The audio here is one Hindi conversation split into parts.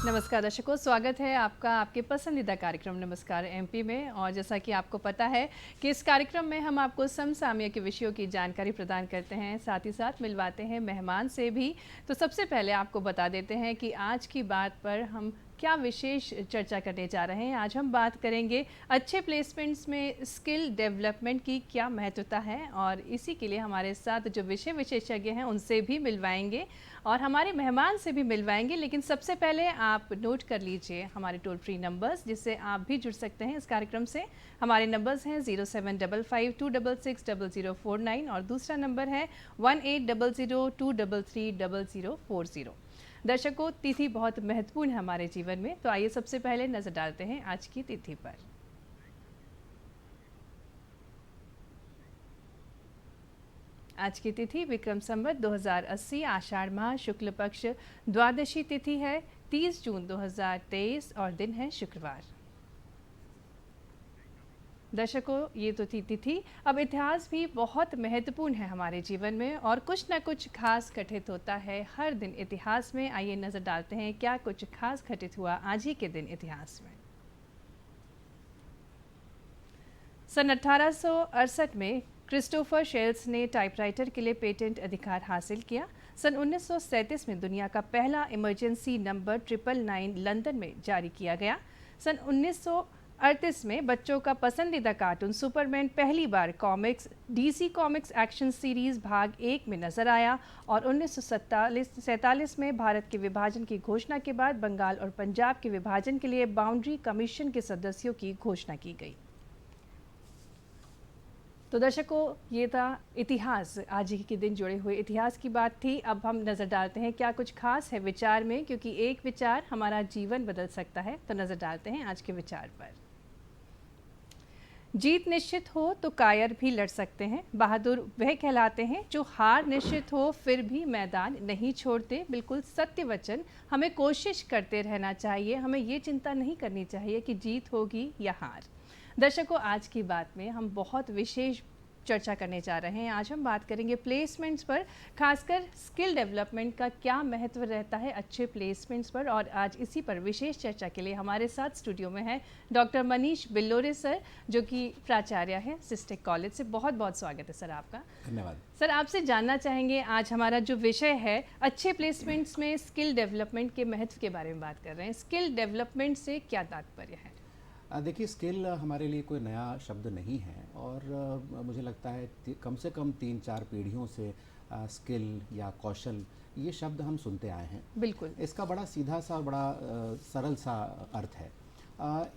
नमस्कार दर्शकों, स्वागत है आपका आपके पसंदीदा कार्यक्रम नमस्कार एमपी में। और जैसा कि आपको पता है कि इस कार्यक्रम में हम आपको समसामयिक के विषयों की जानकारी प्रदान करते हैं, साथ ही साथ मिलवाते हैं मेहमान से भी। तो सबसे पहले आपको बता देते हैं कि आज की बात पर हम क्या विशेष चर्चा करने जा रहे हैं। आज हम बात करेंगे अच्छे प्लेसमेंट्स में स्किल डेवलपमेंट की क्या महत्वता है, और इसी के लिए हमारे साथ जो विषय विशेषज्ञ हैं उनसे भी मिलवाएंगे और हमारे मेहमान से भी मिलवाएंगे। लेकिन सबसे पहले आप नोट कर लीजिए हमारे टोल फ्री नंबर्स, जिससे आप भी जुड़ सकते हैं इस कार्यक्रम से। हमारे नंबर्स हैं 0755-266-0049 और दूसरा नंबर है 1800-233-0040। दर्शकों, तिथि बहुत महत्वपूर्ण है हमारे जीवन में, तो आइए सबसे पहले नजर डालते हैं आज की तिथि पर। आज की तिथि विक्रम संवत 2080 आषाढ़ माह शुक्ल पक्ष द्वादशी तिथि है, 30 जून 2023 और दिन है शुक्रवार। दर्शकों, ये तो थी तिथि। अब इतिहास भी बहुत महत्वपूर्ण है हमारे जीवन में और कुछ न कुछ खास घटित होता है हर दिन इतिहास में। आइए नजर डालते हैं क्या कुछ खास घटित हुआ आज ही के दिन इतिहास में। सन 1868 में क्रिस्टोफर शेल्स ने टाइपराइटर के लिए पेटेंट अधिकार हासिल किया। सन 1937 में दुनिया का पहला इमरजेंसी नंबर 999 लंदन में जारी किया गया। सन 1938 में बच्चों का पसंदीदा कार्टून सुपरमैन पहली बार comics DC comics action series भाग 1 में नजर आया। और 1947 में भारत के विभाजन की घोषणा के बाद बंगाल और पंजाब के विभाजन के लिए बाउंड्री कमीशन के सदस्यों की घोषणा की गई। तो दर्शकों, ये था इतिहास, आज ही के दिन जुड़े हुए इतिहास की बात थी। अब हम नज़र डालते हैं क्या कुछ खास है विचार में, क्योंकि एक विचार हमारा जीवन बदल सकता है। तो नज़र डालते हैं आज के विचार पर। जीत निश्चित हो तो कायर भी लड़ सकते हैं। बहादुर वह कहलाते हैं जो हार निश्चित हो फिर भी मैदान नहीं छोड़ते। बिल्कुल सत्य वचन। हमें कोशिश करते रहना चाहिए, हमें ये चिंता नहीं करनी चाहिए कि जीत होगी या हार। दर्शकों, आज की बात में हम बहुत विशेष चर्चा करने जा रहे हैं। आज हम बात करेंगे प्लेसमेंट्स पर, खासकर स्किल डेवलपमेंट का क्या महत्व रहता है अच्छे प्लेसमेंट्स पर। और आज इसी पर विशेष चर्चा के लिए हमारे साथ स्टूडियो में है डॉक्टर मनीष बिल्लोरे सर, जो कि प्राचार्य हैं सिस्टेक कॉलेज से। बहुत बहुत स्वागत है सर आपका। धन्यवाद सर, आपसे जानना चाहेंगे, आज हमारा जो विषय है अच्छे प्लेसमेंट्स में स्किल डेवलपमेंट के महत्व के बारे में बात कर रहे हैं। स्किल डेवलपमेंट से क्या तात्पर्य है? देखिए, स्किल हमारे लिए कोई नया शब्द नहीं है और मुझे लगता है कम से कम 3-4 पीढ़ियों से स्किल या कौशल ये शब्द हम सुनते आए हैं। बिल्कुल। इसका बड़ा सीधा सा बड़ा सरल सा अर्थ है।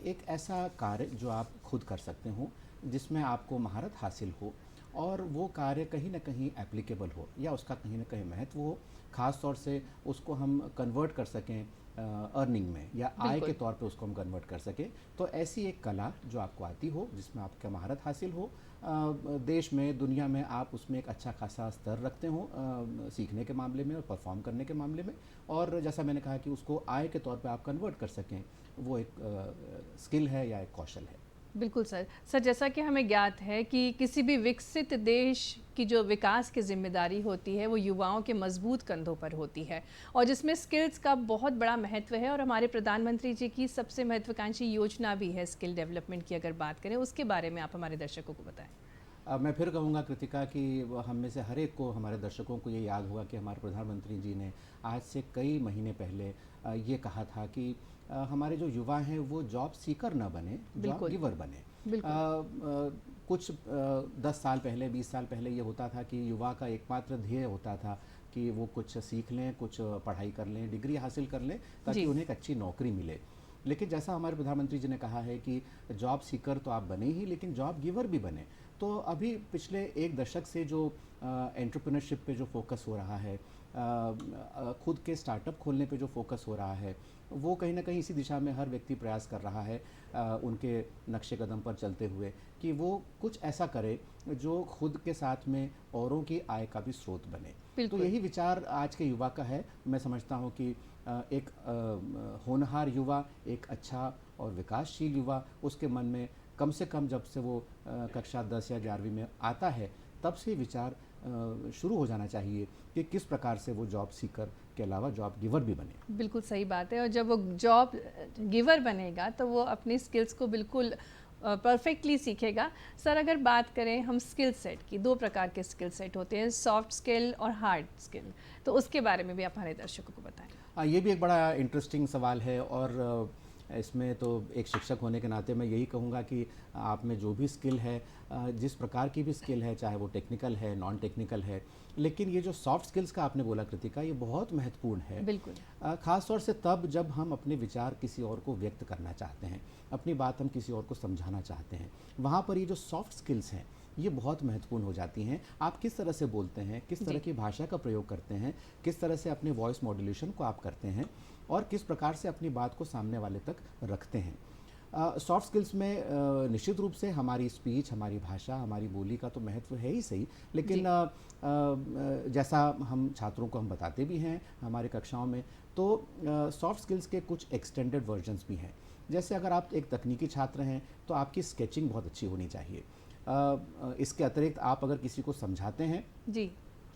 एक ऐसा कार्य जो आप खुद कर सकते हो, जिसमें आपको महारत हासिल हो और वो कार्य कहीं ना कहीं एप्लीकेबल हो या उसका कहीं ना कहीं महत्व हो, ख़ास तौर से उसको हम कन्वर्ट कर सकें अर्निंग में या आय के तौर पे उसको हम कन्वर्ट कर सकें। तो ऐसी एक कला जो आपको आती हो, जिसमें आपका महारत हासिल हो, देश में दुनिया में आप उसमें एक अच्छा खासा स्तर रखते हो सीखने के मामले में और परफॉर्म करने के मामले में, और जैसा मैंने कहा कि उसको आय के तौर पे आप कन्वर्ट कर सकें, वो एक स्किल है या एक कौशल है। बिल्कुल सर। सर, जैसा कि हमें ज्ञात है कि किसी भी विकसित देश की जो विकास की जिम्मेदारी होती है वो युवाओं के मजबूत कंधों पर होती है, और जिसमें स्किल्स का बहुत बड़ा महत्व है। और हमारे प्रधानमंत्री जी की सबसे महत्वाकांक्षी योजना भी है स्किल डेवलपमेंट की। अगर बात करें उसके बारे में आप हमारे दर्शकों को बताएं। मैं फिर कहूँगा कृतिका कि हम में से हर एक को, हमारे दर्शकों को ये याद होगा कि हमारे प्रधानमंत्री जी ने आज से कई महीने पहले ये कहा था कि हमारे जो युवा हैं वो जॉब सीकर ना बने, जॉब गिवर बने। कुछ 10 साल पहले, 20 साल पहले ये होता था कि युवा का एकमात्र ध्येय होता था कि वो कुछ सीख लें, कुछ पढ़ाई कर लें, डिग्री हासिल कर लें, ताकि उन्हें एक अच्छी नौकरी मिले। लेकिन जैसा हमारे प्रधानमंत्री जी ने कहा है कि जॉब सीकर तो आप बने ही, लेकिन जॉब गिवर भी बने। तो अभी पिछले 1 दशक से जो एंटरप्रेन्योरशिप पे जो फोकस हो रहा है, खुद के स्टार्टअप खोलने पे जो फोकस हो रहा है, वो कहीं ना कहीं इसी दिशा में हर व्यक्ति प्रयास कर रहा है, उनके नक्शे कदम पर चलते हुए, कि वो कुछ ऐसा करे जो खुद के साथ में औरों की आय का भी स्रोत बने। तो यही विचार आज के युवा का है। मैं समझता हूँ कि एक होनहार युवा, एक अच्छा और विकासशील युवा, उसके मन में कम से कम जब से वो कक्षा 10 या 11वीं में आता है, तब से विचार शुरू हो जाना चाहिए कि किस प्रकार से वो जॉब सीकर के अलावा जॉब गिवर भी बने। बिल्कुल सही बात है। और जब वो जॉब गिवर बनेगा तो वो अपनी स्किल्स को बिल्कुल परफेक्टली सीखेगा। सर, अगर बात करें हम स्किल सेट की, दो प्रकार के स्किल सेट होते हैं, सॉफ्ट स्किल और हार्ड स्किल, तो उसके बारे में भी आप हमारे दर्शकों को बताएं। ये भी एक बड़ा इंटरेस्टिंग सवाल है और इसमें तो एक शिक्षक होने के नाते मैं यही कहूँगा कि आप में जो भी स्किल है, जिस प्रकार की भी स्किल है, चाहे वो टेक्निकल है, नॉन टेक्निकल है, लेकिन ये जो सॉफ्ट स्किल्स का आपने बोला कृतिका, ये बहुत महत्वपूर्ण है। बिल्कुल। ख़ास तौर से तब जब हम अपने विचार किसी और को व्यक्त करना चाहते हैं, अपनी बात हम किसी और को समझाना चाहते हैं, वहाँ पर ये जो सॉफ्ट स्किल्स हैं ये बहुत महत्वपूर्ण हो जाती हैं। आप किस तरह से बोलते हैं, किस तरह की भाषा का प्रयोग करते हैं, किस तरह से अपने वॉइस मॉड्यूलेशन को आप करते हैं और किस प्रकार से अपनी बात को सामने वाले तक रखते हैं। सॉफ्ट स्किल्स में निश्चित रूप से हमारी स्पीच, हमारी भाषा, हमारी बोली का तो महत्व है ही सही, लेकिन जैसा हम छात्रों को हम बताते भी हैं हमारे कक्षाओं में, तो सॉफ्ट स्किल्स के कुछ एक्सटेंडेड वर्जन्स भी हैं। जैसे अगर आप एक तकनीकी छात्र हैं तो आपकी स्केचिंग बहुत अच्छी होनी चाहिए। इसके अतिरिक्त आप अगर किसी को समझाते हैं जी,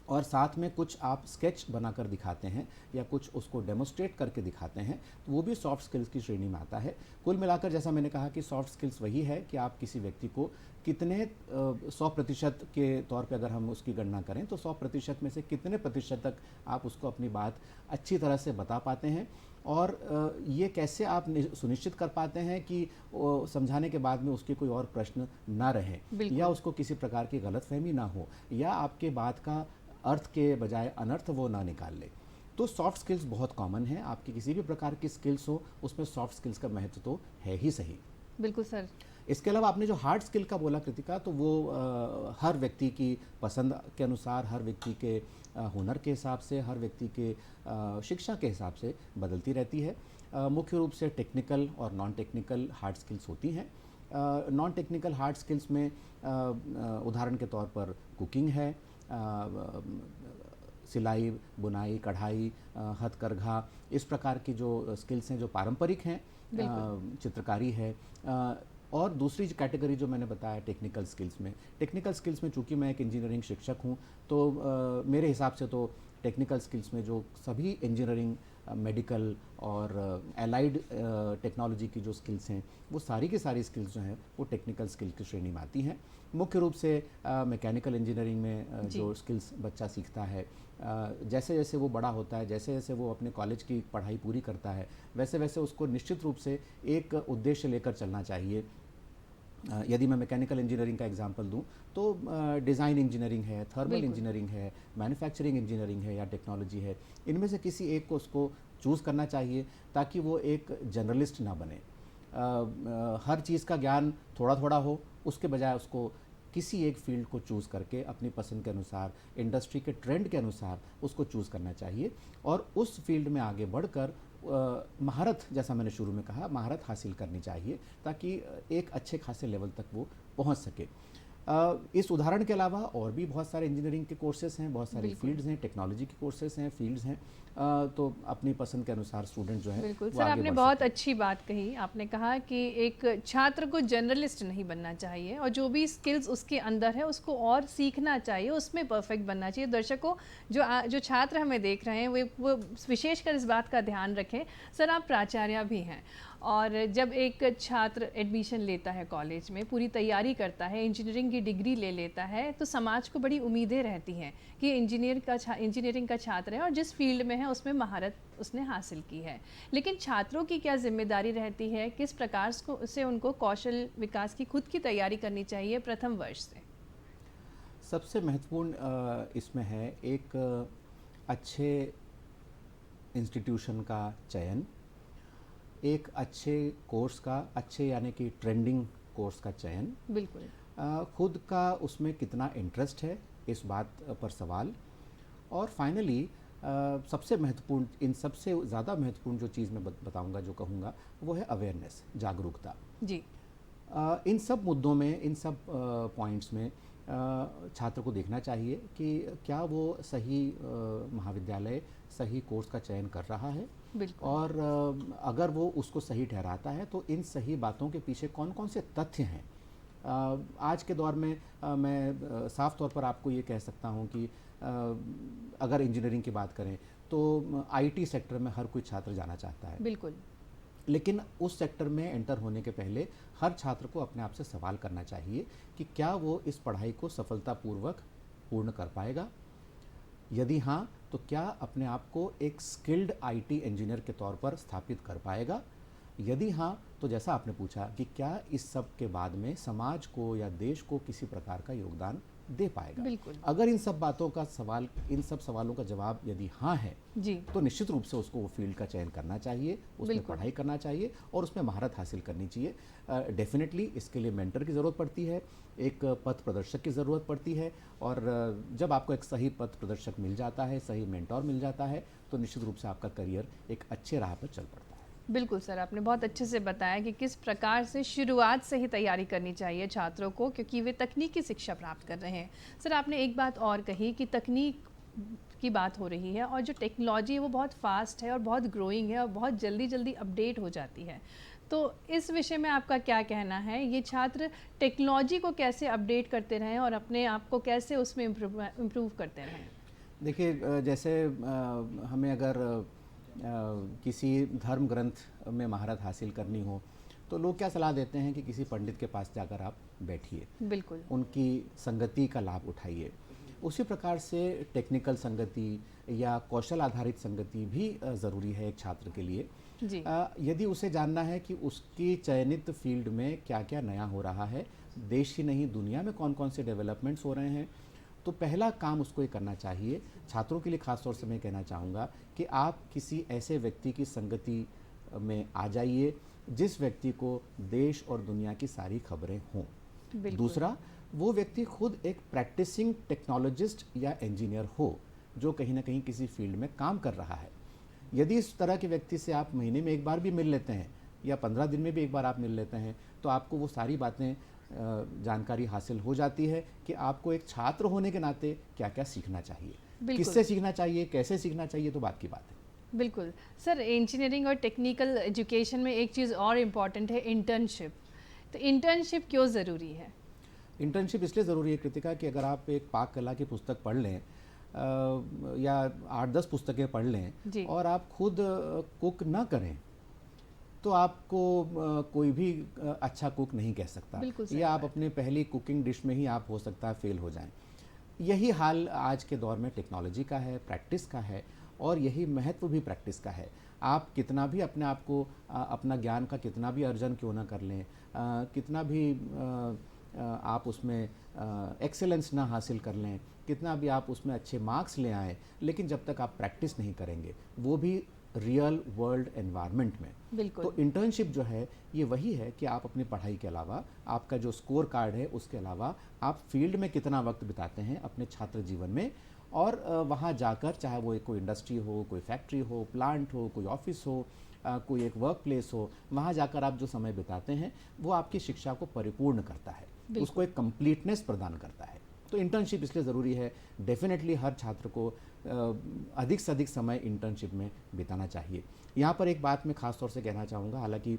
और साथ में कुछ आप स्केच बनाकर दिखाते हैं या कुछ उसको डेमोस्ट्रेट करके दिखाते हैं, तो वो भी सॉफ्ट स्किल्स की श्रेणी में आता है। कुल मिलाकर जैसा मैंने कहा कि सॉफ्ट स्किल्स वही है कि आप किसी व्यक्ति को कितने 100% के तौर पे अगर हम उसकी गणना करें तो 100% में से कितने प्रतिशत तक आप उसको अपनी बात अच्छी तरह से बता पाते हैं और ये कैसे आप सुनिश्चित कर पाते हैं कि समझाने के बाद में उसके कोई और प्रश्न ना रहे या उसको किसी प्रकार की गलतफहमी ना हो या आपके बात का अर्थ के बजाय अनर्थ वो ना निकाल ले। तो सॉफ्ट स्किल्स बहुत कॉमन है, आपकी किसी भी प्रकार की स्किल्स हो उसमें सॉफ्ट स्किल्स का महत्व तो है ही सही। बिल्कुल सर। इसके अलावा आपने जो हार्ड स्किल का बोला कृतिका, तो वो हर व्यक्ति की पसंद के अनुसार, हर व्यक्ति के हुनर के हिसाब से, हर व्यक्ति के शिक्षा के हिसाब से बदलती रहती है। मुख्य रूप से टेक्निकल और नॉन टेक्निकल हार्ड स्किल्स होती हैं। नॉन टेक्निकल हार्ड स्किल्स में उदाहरण के तौर पर कुकिंग है, सिलाई, बुनाई, कढ़ाई, हथकरघा, इस प्रकार की जो स्किल्स हैं जो पारंपरिक हैं, चित्रकारी है। और दूसरी कैटेगरी जो मैंने बताया टेक्निकल स्किल्स में चूंकि मैं एक इंजीनियरिंग शिक्षक हूँ तो मेरे हिसाब से तो टेक्निकल स्किल्स में जो सभी इंजीनियरिंग, मेडिकल और एलाइड टेक्नोलॉजी की जो स्किल्स हैं वो सारी की सारी स्किल्स जो हैं वो टेक्निकल स्किल की श्रेणी में आती हैं। मुख्य रूप से मैकेनिकल इंजीनियरिंग में जो स्किल्स बच्चा सीखता है, जैसे जैसे वो बड़ा होता है, जैसे जैसे वो अपने कॉलेज की पढ़ाई पूरी करता है, वैसे वैसे उसको निश्चित रूप से एक उद्देश्य लेकर चलना चाहिए। यदि मैं मैकेनिकल इंजीनियरिंग का एग्जांपल दूं तो डिज़ाइन इंजीनियरिंग है, थर्मल इंजीनियरिंग है, मैन्युफैक्चरिंग इंजीनियरिंग है या टेक्नोलॉजी है, इनमें से किसी एक को उसको चूज़ करना चाहिए ताकि वो एक जनरलिस्ट ना बने। हर चीज़ का ज्ञान थोड़ा थोड़ा हो, उसके बजाय उसको किसी एक फील्ड को चूज़ करके अपनी पसंद के अनुसार, इंडस्ट्री के ट्रेंड के अनुसार उसको चूज़ करना चाहिए और उस फील्ड में आगे बढ़कर महारत, जैसा मैंने शुरू में कहा, महारत हासिल करनी चाहिए ताकि एक अच्छे खासे लेवल तक वो पहुंच सके। इस उदाहरण के अलावा और भी बहुत सारे इंजीनियरिंग के कोर्सेज हैं, बहुत सारी फील्ड्स हैं, टेक्नोलॉजी के कोर्सेज हैं, फील्ड्स हैं, तो अपनी पसंद के अनुसार स्टूडेंट जो है बिल्कुल सर, आपने बहुत अच्छी बात कही। आपने कहा कि एक छात्र को जर्नलिस्ट नहीं बनना चाहिए और जो भी स्किल्स उसके अंदर है उसको और सीखना चाहिए, उसमें परफेक्ट बनना चाहिए। दर्शकों, जो छात्र हमें देख रहे हैं वो विशेषकर इस बात का ध्यान रखें। सर, आप प्राचार्य भी हैं और जब एक छात्र एडमिशन लेता है कॉलेज में, पूरी तैयारी करता है, इंजीनियरिंग की डिग्री ले लेता है, तो समाज को बड़ी उम्मीदें रहती हैं कि इंजीनियरिंग का छात्र है और जिस फील्ड में है उसमें महारत उसने हासिल की है। लेकिन छात्रों की क्या जिम्मेदारी रहती है, किस प्रकार से उनको कौशल विकास की खुद की तैयारी करनी चाहिए प्रथम वर्ष से? सबसे महत्वपूर्ण इसमें है एक अच्छे इंस्टीट्यूशन का चयन, एक अच्छे कोर्स का, अच्छे यानी कि ट्रेंडिंग कोर्स का चयन, बिल्कुल, खुद का उसमें कितना इंटरेस्ट है इस बात पर सवाल, और फाइनली सबसे महत्वपूर्ण, इन सबसे ज़्यादा महत्वपूर्ण जो चीज़ मैं बताऊंगा, जो कहूँगा, वो है अवेयरनेस, जागरूकता जी। इन सब मुद्दों में, इन सब पॉइंट्स में छात्र को देखना चाहिए कि क्या वो सही महाविद्यालय, सही कोर्स का चयन कर रहा है, और अगर वो उसको सही ठहराता है तो इन सही बातों के पीछे कौन कौन से तथ्य हैं आज के दौर में मैं साफ तौर पर आपको ये कह सकता हूँ कि अगर इंजीनियरिंग की बात करें तो आईटी सेक्टर में हर कोई छात्र जाना चाहता है, बिल्कुल। लेकिन उस सेक्टर में एंटर होने के पहले हर छात्र को अपने आप से सवाल करना चाहिए कि क्या वो इस पढ़ाई को सफलतापूर्वक पूर्ण कर पाएगा। यदि हाँ, तो क्या अपने आप को एक स्किल्ड आईटी इंजीनियर के तौर पर स्थापित कर पाएगा। यदि हाँ, तो जैसा आपने पूछा कि क्या इस सब के बाद में समाज को या देश को किसी प्रकार का योगदान दे पाएगा। बिल्कुल। अगर इन सब बातों का सवाल, इन सब सवालों का जवाब यदि हाँ है जी। तो निश्चित रूप से उसको वो फील्ड का चयन करना चाहिए, उसमें पढ़ाई करना चाहिए और उसमें महारत हासिल करनी चाहिए। डेफिनेटली इसके लिए मेंटर की ज़रूरत पड़ती है, एक पथ प्रदर्शक की ज़रूरत पड़ती है, और जब आपको एक सही पथ प्रदर्शक मिल जाता है, सही मेंटोर मिल जाता है, तो निश्चित रूप से आपका करियर एक अच्छे राह पर चल पड़ता है। बिल्कुल सर, आपने बहुत अच्छे से बताया कि किस प्रकार से शुरुआत से ही तैयारी करनी चाहिए छात्रों को, क्योंकि वे तकनीकी शिक्षा प्राप्त कर रहे हैं। सर, आपने एक बात और कही कि तकनीक की बात हो रही है और जो टेक्नोलॉजी है वो बहुत फास्ट है और बहुत ग्रोइंग है और बहुत जल्दी जल्दी अपडेट हो जाती है। तो इस विषय में आपका क्या कहना है, ये छात्र टेक्नोलॉजी को कैसे अपडेट करते रहें और अपने आप को कैसे उसमें इम्प्रूव करते रहें? देखिए, जैसे हमें अगर किसी धर्म ग्रंथ में महारत हासिल करनी हो तो लोग क्या सलाह देते हैं कि किसी पंडित के पास जाकर आप बैठिए, बिल्कुल। उनकी संगति का लाभ उठाइए। उसी प्रकार से टेक्निकल संगति या कौशल आधारित संगति भी ज़रूरी है एक छात्र के लिए। जी। यदि उसे जानना है कि उसकी चयनित फील्ड में क्या क्या नया हो रहा है, देश ही नहीं दुनिया में कौन कौन से डेवलपमेंट्स हो रहे हैं, तो पहला काम उसको ये करना चाहिए। छात्रों के लिए खास तौर से मैं कहना चाहूँगा कि आप किसी ऐसे व्यक्ति की संगति में आ जाइए जिस व्यक्ति को देश और दुनिया की सारी खबरें हों। दूसरा, वो व्यक्ति खुद एक प्रैक्टिसिंग टेक्नोलॉजिस्ट या इंजीनियर हो जो कहीं ना कहीं किसी फील्ड में काम कर रहा है। यदि इस तरह के व्यक्ति से आप महीने में एक बार भी मिल लेते हैं या 15 दिन में भी एक बार आप मिल लेते हैं, तो आपको वो सारी बातें जानकारी हासिल हो जाती है कि आपको एक छात्र होने के नाते क्या क्या सीखना चाहिए, किससे सीखना चाहिए, कैसे सीखना चाहिए, तो बात की बात है। बिल्कुल सर, इंजीनियरिंग और टेक्निकल एजुकेशन में एक चीज़ और इम्पॉर्टेंट है, इंटर्नशिप। तो इंटर्नशिप क्यों ज़रूरी है? इंटर्नशिप इसलिए ज़रूरी है कृतिका कि अगर आप एक पाक कला की पुस्तक पढ़ लें या 8-10 पुस्तकें पढ़ लें और आप खुद कुक ना करें तो आपको कोई भी अच्छा कुक नहीं कह सकता, या आप अपने पहली कुकिंग डिश में ही आप हो सकता है फेल हो जाएं। यही हाल आज के दौर में टेक्नोलॉजी का है, प्रैक्टिस का है, और यही महत्व भी प्रैक्टिस का है। आप कितना भी अपने आप को अपना ज्ञान का कितना भी अर्जन क्यों ना कर लें, कितना भी आप उसमें एक्सेलेंस ना हासिल कर लें, कितना भी आप उसमें अच्छे मार्क्स ले आएँ, लेकिन जब तक आप प्रैक्टिस नहीं करेंगे, वो भी रियल वर्ल्ड एनवायरनमेंट में, तो इंटर्नशिप जो है ये वही है कि आप अपनी पढ़ाई के अलावा, आपका जो स्कोर कार्ड है उसके अलावा, आप फील्ड में कितना वक्त बिताते हैं अपने छात्र जीवन में, और वहाँ जाकर चाहे वो कोई इंडस्ट्री हो, कोई फैक्ट्री हो, प्लांट हो, कोई ऑफिस हो, कोई एक वर्क प्लेस हो, वहाँ जाकर आप जो समय बिताते हैं वो आपकी शिक्षा को परिपूर्ण करता है, उसको एक कंप्लीटनेस प्रदान करता है। तो इंटर्नशिप इसलिए ज़रूरी है। डेफिनेटली हर छात्र को अधिक से अधिक समय इंटर्नशिप में बिताना चाहिए। यहाँ पर एक बात मैं ख़ास तौर से कहना चाहूँगा, हालांकि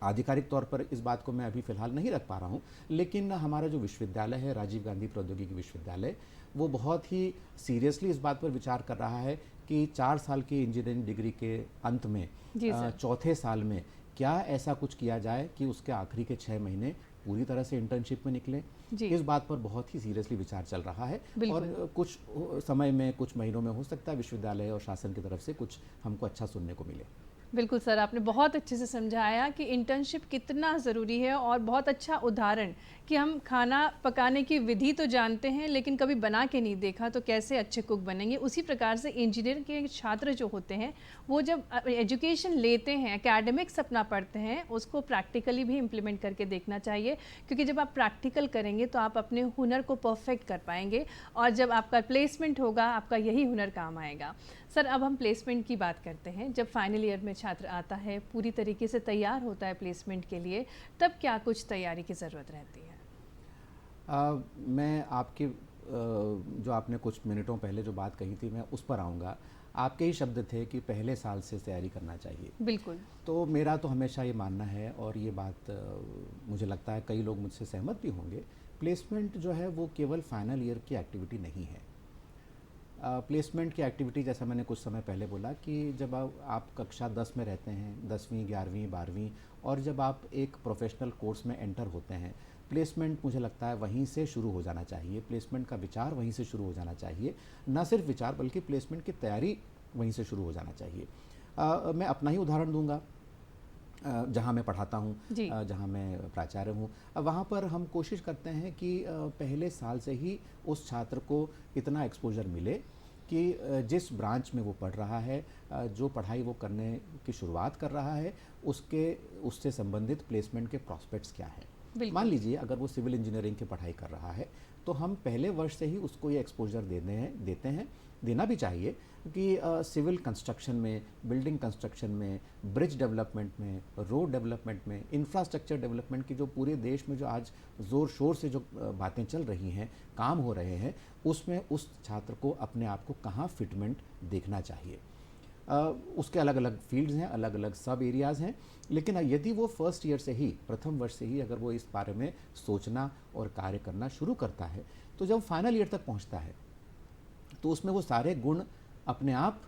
आधिकारिक तौर पर इस बात को मैं अभी फ़िलहाल नहीं रख पा रहा हूँ, लेकिन हमारा जो विश्वविद्यालय है, राजीव गांधी प्रौद्योगिकी विश्वविद्यालय, वो बहुत ही सीरियसली इस बात पर विचार कर रहा है कि 4 साल की इंजीनियरिंग डिग्री के अंत में चौथे साल में क्या ऐसा कुछ किया जाए कि उसके आखिरी के 6 महीने पूरी तरह से इंटर्नशिप में निकले। इस बात पर बहुत ही सीरियसली विचार चल रहा है, और कुछ समय में, कुछ महीनों में हो सकता है विश्वविद्यालय और शासन की तरफ से कुछ हमको अच्छा सुनने को मिले। बिल्कुल सर, आपने बहुत अच्छे से समझाया कि इंटर्नशिप कितना ज़रूरी है, और बहुत अच्छा उदाहरण कि हम खाना पकाने की विधि तो जानते हैं लेकिन कभी बना के नहीं देखा, तो कैसे अच्छे कुक बनेंगे। उसी प्रकार से इंजीनियर के छात्र जो होते हैं वो जब एजुकेशन लेते हैं, एकेडमिक्स अपना पढ़ते हैं, उसको प्रैक्टिकली भी इम्प्लीमेंट करके देखना चाहिए, क्योंकि जब आप प्रैक्टिकल करेंगे तो आप अपने हुनर को परफेक्ट कर पाएंगे, और जब आपका प्लेसमेंट होगा आपका यही हुनर काम आएगा। सर, अब हम प्लेसमेंट की बात करते हैं। जब फाइनल ईयर में छात्र आता है, पूरी तरीके से तैयार होता है प्लेसमेंट के लिए, तब क्या कुछ तैयारी की ज़रूरत रहती है? मैं आपकी जो आपने कुछ मिनटों पहले जो बात कही थी मैं उस पर आऊँगा। आपके ही शब्द थे कि पहले साल से तैयारी करना चाहिए। बिल्कुल। तो मेरा तो हमेशा ये मानना है और ये बात मुझे लगता है कई लोग मुझसे सहमत भी होंगे, प्लेसमेंट जो है वो केवल फाइनल ईयर की एक्टिविटी नहीं है। प्लेसमेंट की एक्टिविटी जैसा मैंने कुछ समय पहले बोला कि जब आप कक्षा 10 में रहते हैं, 10वीं 11वीं 12वीं, और जब आप एक प्रोफेशनल कोर्स में एंटर होते हैं, प्लेसमेंट मुझे लगता है वहीं से शुरू हो जाना चाहिए। प्लेसमेंट का विचार वहीं से शुरू हो जाना चाहिए, ना सिर्फ विचार बल्कि प्लेसमेंट की तैयारी वहीं से शुरू हो जाना चाहिए। मैं अपना ही उदाहरण दूंगा। जहाँ मैं पढ़ाता हूँ, जी। जहाँ मैं प्राचार्य हूँ, वहाँ पर हम कोशिश करते हैं कि पहले साल से ही उस छात्र को इतना एक्सपोजर मिले कि जिस ब्रांच में वो पढ़ रहा है, जो पढ़ाई वो करने की शुरुआत कर रहा है, उससे संबंधित प्लेसमेंट के प्रॉस्पेक्ट्स क्या है। मान बिल्कुल। लीजिए अगर वो सिविल इंजीनियरिंग की पढ़ाई कर रहा है तो हम पहले वर्ष से ही उसको ये एक्सपोजर देते हैं, देना भी चाहिए कि सिविल कंस्ट्रक्शन में, बिल्डिंग कंस्ट्रक्शन में, ब्रिज डेवलपमेंट में, रोड डेवलपमेंट में, इंफ्रास्ट्रक्चर डेवलपमेंट की जो पूरे देश में जो आज ज़ोर शोर से जो बातें चल रही हैं, काम हो रहे हैं, उसमें उस छात्र को अपने आप को कहाँ फिटमेंट देखना चाहिए। उसके अलग अलग फील्ड्स हैं, अलग अलग सब एरियाज़ हैं, लेकिन यदि वो फर्स्ट ईयर से ही, प्रथम वर्ष से ही अगर वो इस बारे में सोचना और कार्य करना शुरू करता है, तो जब फाइनल ईयर तक पहुंचता है तो उसमें वो सारे गुण अपने आप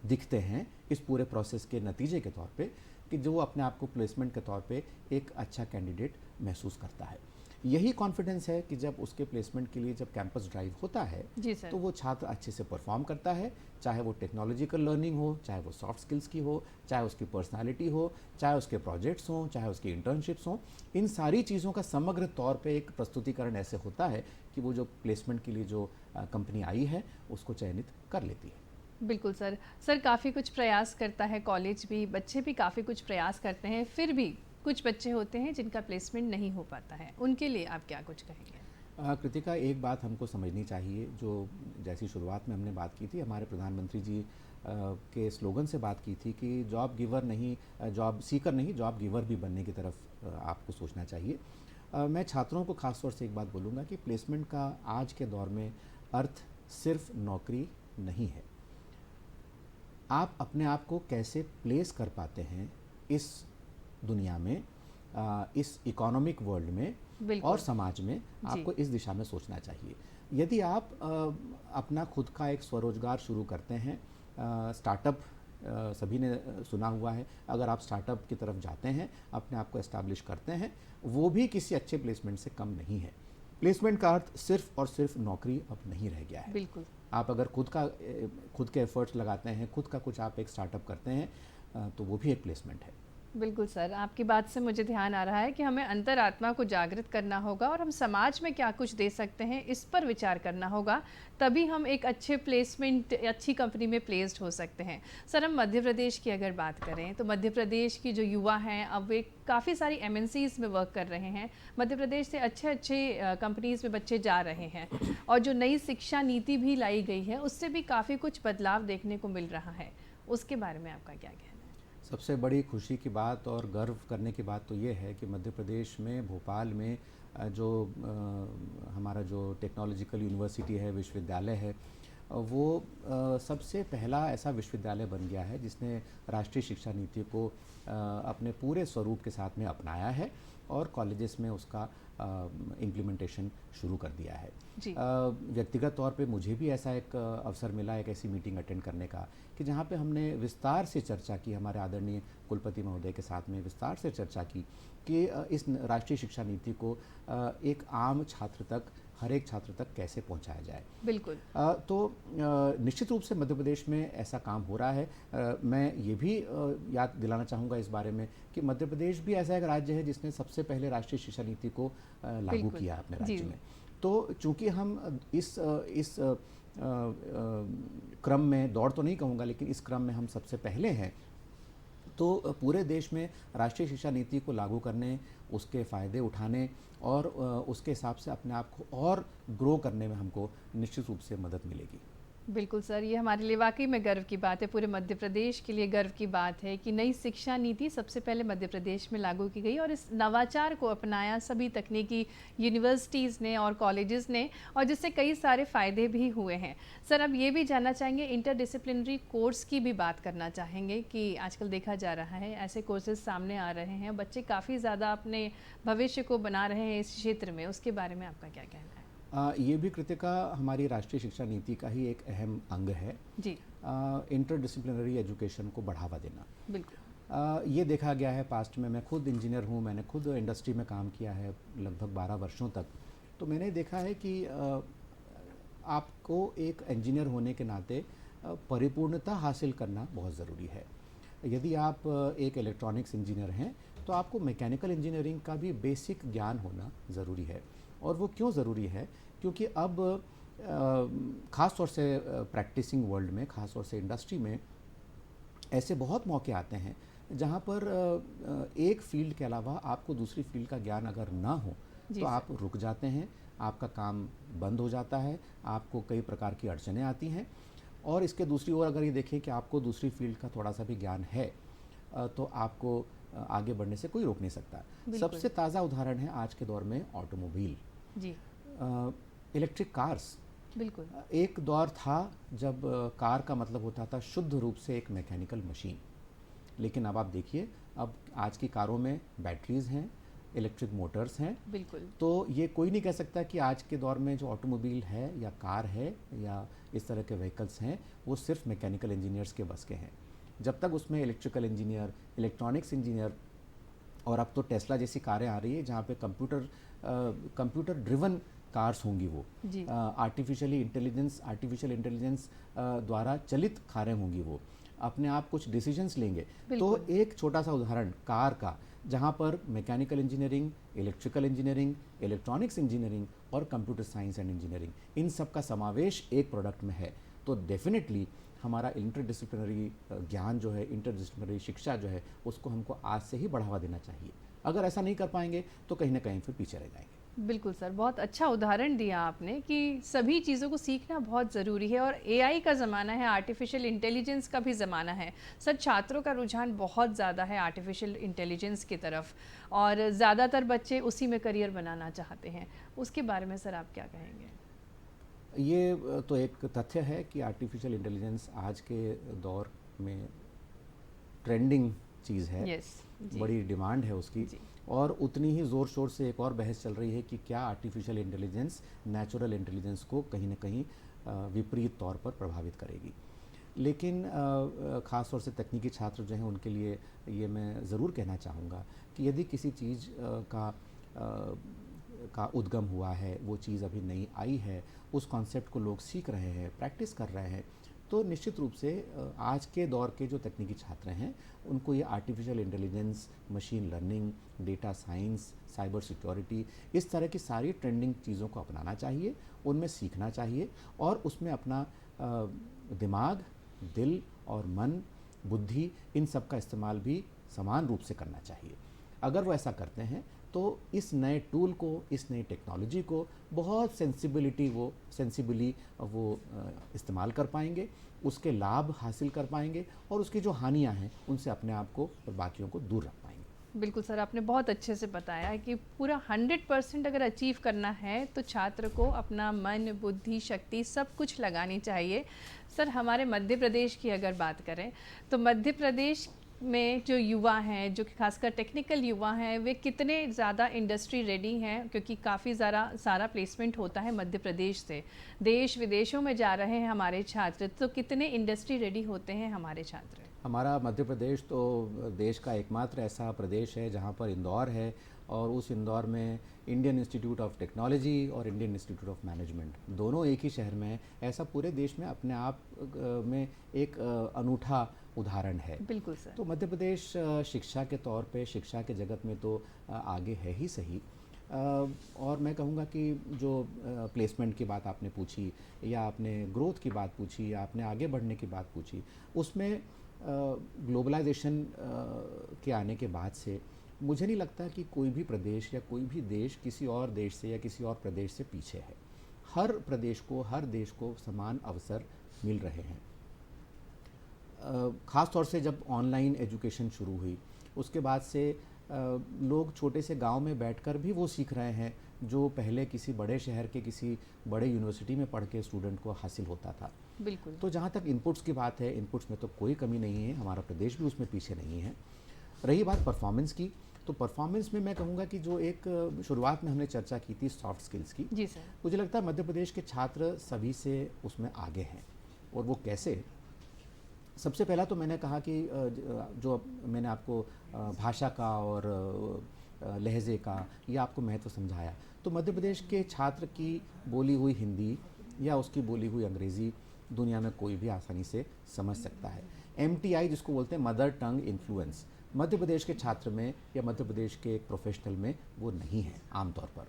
दिखते हैं इस पूरे प्रोसेस के नतीजे के तौर पे, कि जो वो अपने आप को प्लेसमेंट के तौर पे एक अच्छा कैंडिडेट महसूस करता है। यही कॉन्फिडेंस है कि जब उसके प्लेसमेंट के लिए जब कैंपस ड्राइव होता है जी सर। तो वो छात्र अच्छे से परफॉर्म करता है, चाहे वो टेक्नोलॉजिकल लर्निंग हो, चाहे वो सॉफ्ट स्किल्स की हो, चाहे उसकी पर्सनालिटी हो, चाहे उसके प्रोजेक्ट्स हों, चाहे उसकी इंटर्नशिप्स हों। इन सारी चीज़ों का समग्र तौर पे एक प्रस्तुतिकरण ऐसे होता है कि वो जो प्लेसमेंट के लिए जो कंपनी आई है उसको चयनित कर लेती है। बिल्कुल सर। सर काफ़ी कुछ प्रयास करता है कॉलेज भी, बच्चे भी काफ़ी कुछ प्रयास करते हैं, फिर भी कुछ बच्चे होते हैं जिनका प्लेसमेंट नहीं हो पाता है, उनके लिए आप क्या कुछ कहेंगे? कृतिका, एक बात हमको समझनी चाहिए, जो जैसी शुरुआत में हमने बात की थी, हमारे प्रधानमंत्री जी के स्लोगन से बात की थी कि जॉब गिवर नहीं, जॉब सीकर नहीं, जॉब गिवर भी बनने की तरफ आपको सोचना चाहिए। मैं छात्रों को खास तौर से एक बात बोलूँगा कि प्लेसमेंट का आज के दौर में अर्थ सिर्फ नौकरी नहीं है। आप अपने आप को कैसे प्लेस कर पाते हैं इस दुनिया में, इस इकोनॉमिक वर्ल्ड में बिल्कुल। और समाज में, आपको इस दिशा में सोचना चाहिए। यदि आप अपना खुद का एक स्वरोजगार शुरू करते हैं, स्टार्टअप सभी ने सुना हुआ है, अगर आप स्टार्टअप की तरफ जाते हैं, अपने आप को एस्टैब्लिश करते हैं, वो भी किसी अच्छे प्लेसमेंट से कम नहीं है। प्लेसमेंट का अर्थ सिर्फ और सिर्फ नौकरी अब नहीं रह गया है। बिल्कुल। आप अगर खुद के एफर्ट्स लगाते हैं, खुद का कुछ आप एक स्टार्टअप करते हैं, तो वो भी एक प्लेसमेंट है। बिल्कुल सर, आपकी बात से मुझे ध्यान आ रहा है कि हमें अंतरात्मा को जागृत करना होगा और हम समाज में क्या कुछ दे सकते हैं इस पर विचार करना होगा, तभी हम एक अच्छे प्लेसमेंट, अच्छी कंपनी में प्लेस्ड हो सकते हैं। सर हम मध्य प्रदेश की अगर बात करें तो मध्य प्रदेश की जो युवा हैं अब वे काफ़ी सारी एमएनसीज़ में वर्क कर रहे हैं, मध्य प्रदेश से अच्छे कंपनीज़ में बच्चे जा रहे हैं और जो नई शिक्षा नीति भी लाई गई है उससे भी काफ़ी कुछ बदलाव देखने को मिल रहा है, उसके बारे में आपका क्या कहना है? सबसे बड़ी खुशी की बात और गर्व करने की बात तो ये है कि मध्य प्रदेश में, भोपाल में जो हमारा जो टेक्नोलॉजिकल यूनिवर्सिटी है, विश्वविद्यालय है, वो सबसे पहला ऐसा विश्वविद्यालय बन गया है जिसने राष्ट्रीय शिक्षा नीति को अपने पूरे स्वरूप के साथ में अपनाया है और कॉलेजेस में उसका इम्प्लीमेंटेशन शुरू कर दिया है। व्यक्तिगत तौर पे मुझे भी ऐसा एक अवसर मिला, एक ऐसी मीटिंग अटेंड करने का, कि जहाँ पे हमने विस्तार से चर्चा की, हमारे आदरणीय कुलपति महोदय के साथ में विस्तार से चर्चा की कि इस राष्ट्रीय शिक्षा नीति को एक आम छात्र तक, हर एक छात्र तक कैसे पहुंचाया जाए। बिल्कुल। तो निश्चित रूप से मध्य प्रदेश में ऐसा काम हो रहा है। मैं ये भी याद दिलाना चाहूँगा इस बारे में कि मध्य प्रदेश भी ऐसा एक राज्य है जिसने सबसे पहले राष्ट्रीय शिक्षा नीति को लागू किया अपने राज्य में। तो चूंकि हम इस क्रम में, दौड़ तो नहीं कहूँगा, लेकिन इस क्रम में हम सबसे पहले हैं, तो पूरे देश में राष्ट्रीय शिक्षा नीति को लागू करने, उसके फ़ायदे उठाने और उसके हिसाब से अपने आप को और ग्रो करने में हमको निश्चित रूप से मदद मिलेगी। बिल्कुल सर, ये हमारे लिए वाकई में गर्व की बात है, पूरे मध्य प्रदेश के लिए गर्व की बात है कि नई शिक्षा नीति सबसे पहले मध्य प्रदेश में लागू की गई और इस नवाचार को अपनाया सभी तकनीकी यूनिवर्सिटीज़ ने और कॉलेजेस ने, और जिससे कई सारे फ़ायदे भी हुए हैं। सर, अब ये भी जानना चाहेंगे, इंटरडिसिप्लिनरी कोर्स की भी बात करना चाहेंगे कि आजकल देखा जा रहा है ऐसे कोर्सेज सामने आ रहे हैं, बच्चे काफ़ी ज़्यादा अपने भविष्य को बना रहे हैं इस क्षेत्र में, उसके बारे में आपका क्या कहना है? ये भी कृतिका हमारी राष्ट्रीय शिक्षा नीति का ही एक अहम अंग है। जी। इंटरडिसिप्लिनरी एजुकेशन को बढ़ावा देना। बिल्कुल। ये देखा गया है पास्ट में, मैं खुद इंजीनियर हूँ, मैंने खुद इंडस्ट्री में काम किया है लगभग 12 वर्षों तक। तो मैंने देखा है कि आपको एक इंजीनियर होने के नाते परिपूर्णता हासिल करना बहुत ज़रूरी है। यदि आप एक इलेक्ट्रॉनिक्स इंजीनियर हैं तो आपको मैकेनिकल इंजीनियरिंग का भी बेसिक ज्ञान होना ज़रूरी है। और वो क्यों ज़रूरी है? क्योंकि अब ख़ास तौर से प्रैक्टिसिंग वर्ल्ड में, ख़ास तौर से इंडस्ट्री में ऐसे बहुत मौके आते हैं जहाँ पर एक फील्ड के अलावा आपको दूसरी फील्ड का ज्ञान अगर ना हो तो आप रुक जाते हैं, आपका काम बंद हो जाता है, आपको कई प्रकार की अड़चनें आती हैं। और इसके दूसरी ओर अगर ये देखें कि आपको दूसरी फील्ड का थोड़ा सा भी ज्ञान है तो आपको आगे बढ़ने से कोई रोक नहीं सकता। सबसे ताज़ा उदाहरण है आज के दौर में ऑटोमोबाइल, जी। Electric cars. बिल्कुल। एक दौर था जब कार का मतलब होता था शुद्ध रूप से एक मैकेनिकल मशीन, लेकिन अब आप देखिए, अब आज की कारों में बैटरीज़ हैं, इलेक्ट्रिक मोटर्स हैं। बिल्कुल। तो ये कोई नहीं कह सकता कि आज के दौर में जो ऑटोमोबाइल है या कार है या इस तरह के व्हीकल्स हैं वो सिर्फ मैकेनिकल इंजीनियर्स के बस के हैं। जब तक उसमें इलेक्ट्रिकल इंजीनियर, इलेक्ट्रॉनिक्स इंजीनियर, और अब तो टेस्ला जैसी कारें आ रही है जहाँ पे कंप्यूटर ड्रिवन कार्स होंगी, वो आर्टिफिशियल इंटेलिजेंस द्वारा चलित कारें होंगी, वो अपने आप कुछ डिसीजंस लेंगे। तो एक छोटा सा उदाहरण कार का, जहाँ पर mechanical engineering, electrical engineering, electronics engineering और कंप्यूटर साइंस एंड इंजीनियरिंग, इन सब का समावेश एक प्रोडक्ट में है। तो डेफिनेटली हमारा इंटरडिसिप्लिनरी ज्ञान जो है, इंटरडिसिप्लिनरी शिक्षा जो है, उसको हमको आज से ही बढ़ावा देना चाहिए। अगर ऐसा नहीं कर पाएंगे तो कहीं ना कहीं फिर पीछे रह जाएंगे। बिल्कुल सर, बहुत अच्छा उदाहरण दिया आपने कि सभी चीज़ों को सीखना बहुत ज़रूरी है और एआई का ज़माना है, आर्टिफिशियल इंटेलिजेंस का भी ज़माना है। सर, छात्रों का रुझान बहुत ज़्यादा है आर्टिफिशियल इंटेलिजेंस की तरफ और ज़्यादातर बच्चे उसी में करियर बनाना चाहते हैं। उसके बारे में सर आप क्या कहेंगे? ये तो एक तथ्य है कि आर्टिफिशियल इंटेलिजेंस आज के दौर में ट्रेंडिंग चीज़ है। बड़ी डिमांड है उसकी। और उतनी ही ज़ोर शोर से एक और बहस चल रही है कि क्या आर्टिफिशियल इंटेलिजेंस नेचुरल इंटेलिजेंस को कहीं ना कहीं विपरीत तौर पर प्रभावित करेगी। लेकिन ख़ास तौर से तकनीकी छात्र जो हैं उनके लिए ये मैं ज़रूर कहना चाहूँगा कि यदि किसी चीज़ का उद्गम हुआ है, वो चीज़ अभी नई आई है, उस कॉन्सेप्ट को लोग सीख रहे हैं, प्रैक्टिस कर रहे हैं, तो निश्चित रूप से आज के दौर के जो तकनीकी छात्र हैं उनको ये artificial intelligence, machine learning, data science, cyber security, इस तरह की सारी ट्रेंडिंग चीज़ों को अपनाना चाहिए, उनमें सीखना चाहिए और उसमें अपना दिमाग, दिल और मन, बुद्धि, इन सब का इस्तेमाल भी समान रूप से करना चाहिए। अगर वो ऐसा करते हैं तो इस नए टूल को, इस नई टेक्नोलॉजी को बहुत सेंसिबली वो इस्तेमाल कर पाएंगे, उसके लाभ हासिल कर पाएंगे और उसकी जो हानियां हैं उनसे अपने आप को और बाकियों को दूर रख पाएंगे। बिल्कुल सर, आपने बहुत अच्छे से बताया कि पूरा 100% अगर अचीव करना है तो छात्र को अपना मन, बुद्धि, शक्ति सब कुछ लगानी चाहिए। सर, हमारे मध्य प्रदेश की अगर बात करें तो मध्य प्रदेश में जो युवा हैं, जो कि खासकर टेक्निकल युवा हैं, वे कितने ज़्यादा इंडस्ट्री रेडी हैं? क्योंकि काफ़ी सारा प्लेसमेंट होता है मध्य प्रदेश से, देश विदेशों में जा रहे हैं हमारे छात्र, तो कितने इंडस्ट्री रेडी होते हैं हमारे छात्र? हमारा मध्य प्रदेश तो देश का एकमात्र ऐसा प्रदेश है जहाँ पर इंदौर है और उस इंदौर में इंडियन इंस्टीट्यूट ऑफ टेक्नोलॉजी और इंडियन इंस्टीट्यूट ऑफ मैनेजमेंट दोनों एक ही शहर में है। ऐसा पूरे देश में अपने आप में एक अनूठा उदाहरण है। बिल्कुल सर। तो मध्य प्रदेश शिक्षा के तौर पे, शिक्षा के जगत में तो आगे है ही सही। और मैं कहूँगा कि जो प्लेसमेंट की बात आपने पूछी या आपने ग्रोथ की बात पूछी या आपने आगे बढ़ने की बात पूछी, उसमें ग्लोबलाइजेशन के आने के बाद से मुझे नहीं लगता कि कोई भी प्रदेश या कोई भी देश किसी और देश से या किसी और प्रदेश से पीछे है। हर प्रदेश को, हर देश को समान अवसर मिल रहे हैं। ख़ास तौर से जब ऑनलाइन एजुकेशन शुरू हुई उसके बाद से लोग छोटे से गांव में बैठकर भी वो सीख रहे हैं जो पहले किसी बड़े शहर के किसी बड़े यूनिवर्सिटी में पढ़ के स्टूडेंट को हासिल होता था। बिल्कुल। तो जहाँ तक इनपुट्स की बात है, इनपुट्स में तो कोई कमी नहीं है, हमारा प्रदेश भी उसमें पीछे नहीं है। रही बात परफॉर्मेंस की, तो परफॉर्मेंस में मैं कहूँगा कि जो एक शुरुआत में हमने चर्चा की थी सॉफ्ट स्किल्स की, जी सर। मुझे लगता है मध्य प्रदेश के छात्र सभी से उसमें आगे हैं। और वो कैसे? सबसे पहला तो मैंने कहा कि जो मैंने आपको भाषा का और लहजे का ये आपको महत्व समझाया, तो मध्य प्रदेश के छात्र की बोली हुई हिंदी या उसकी बोली हुई अंग्रेज़ी दुनिया में कोई भी आसानी से समझ सकता है। MTI जिसको बोलते हैं mother tongue influence, Madhya Pradesh के छात्र में या मध्य प्रदेश के एक प्रोफेशनल में वो नहीं है आमतौर पर।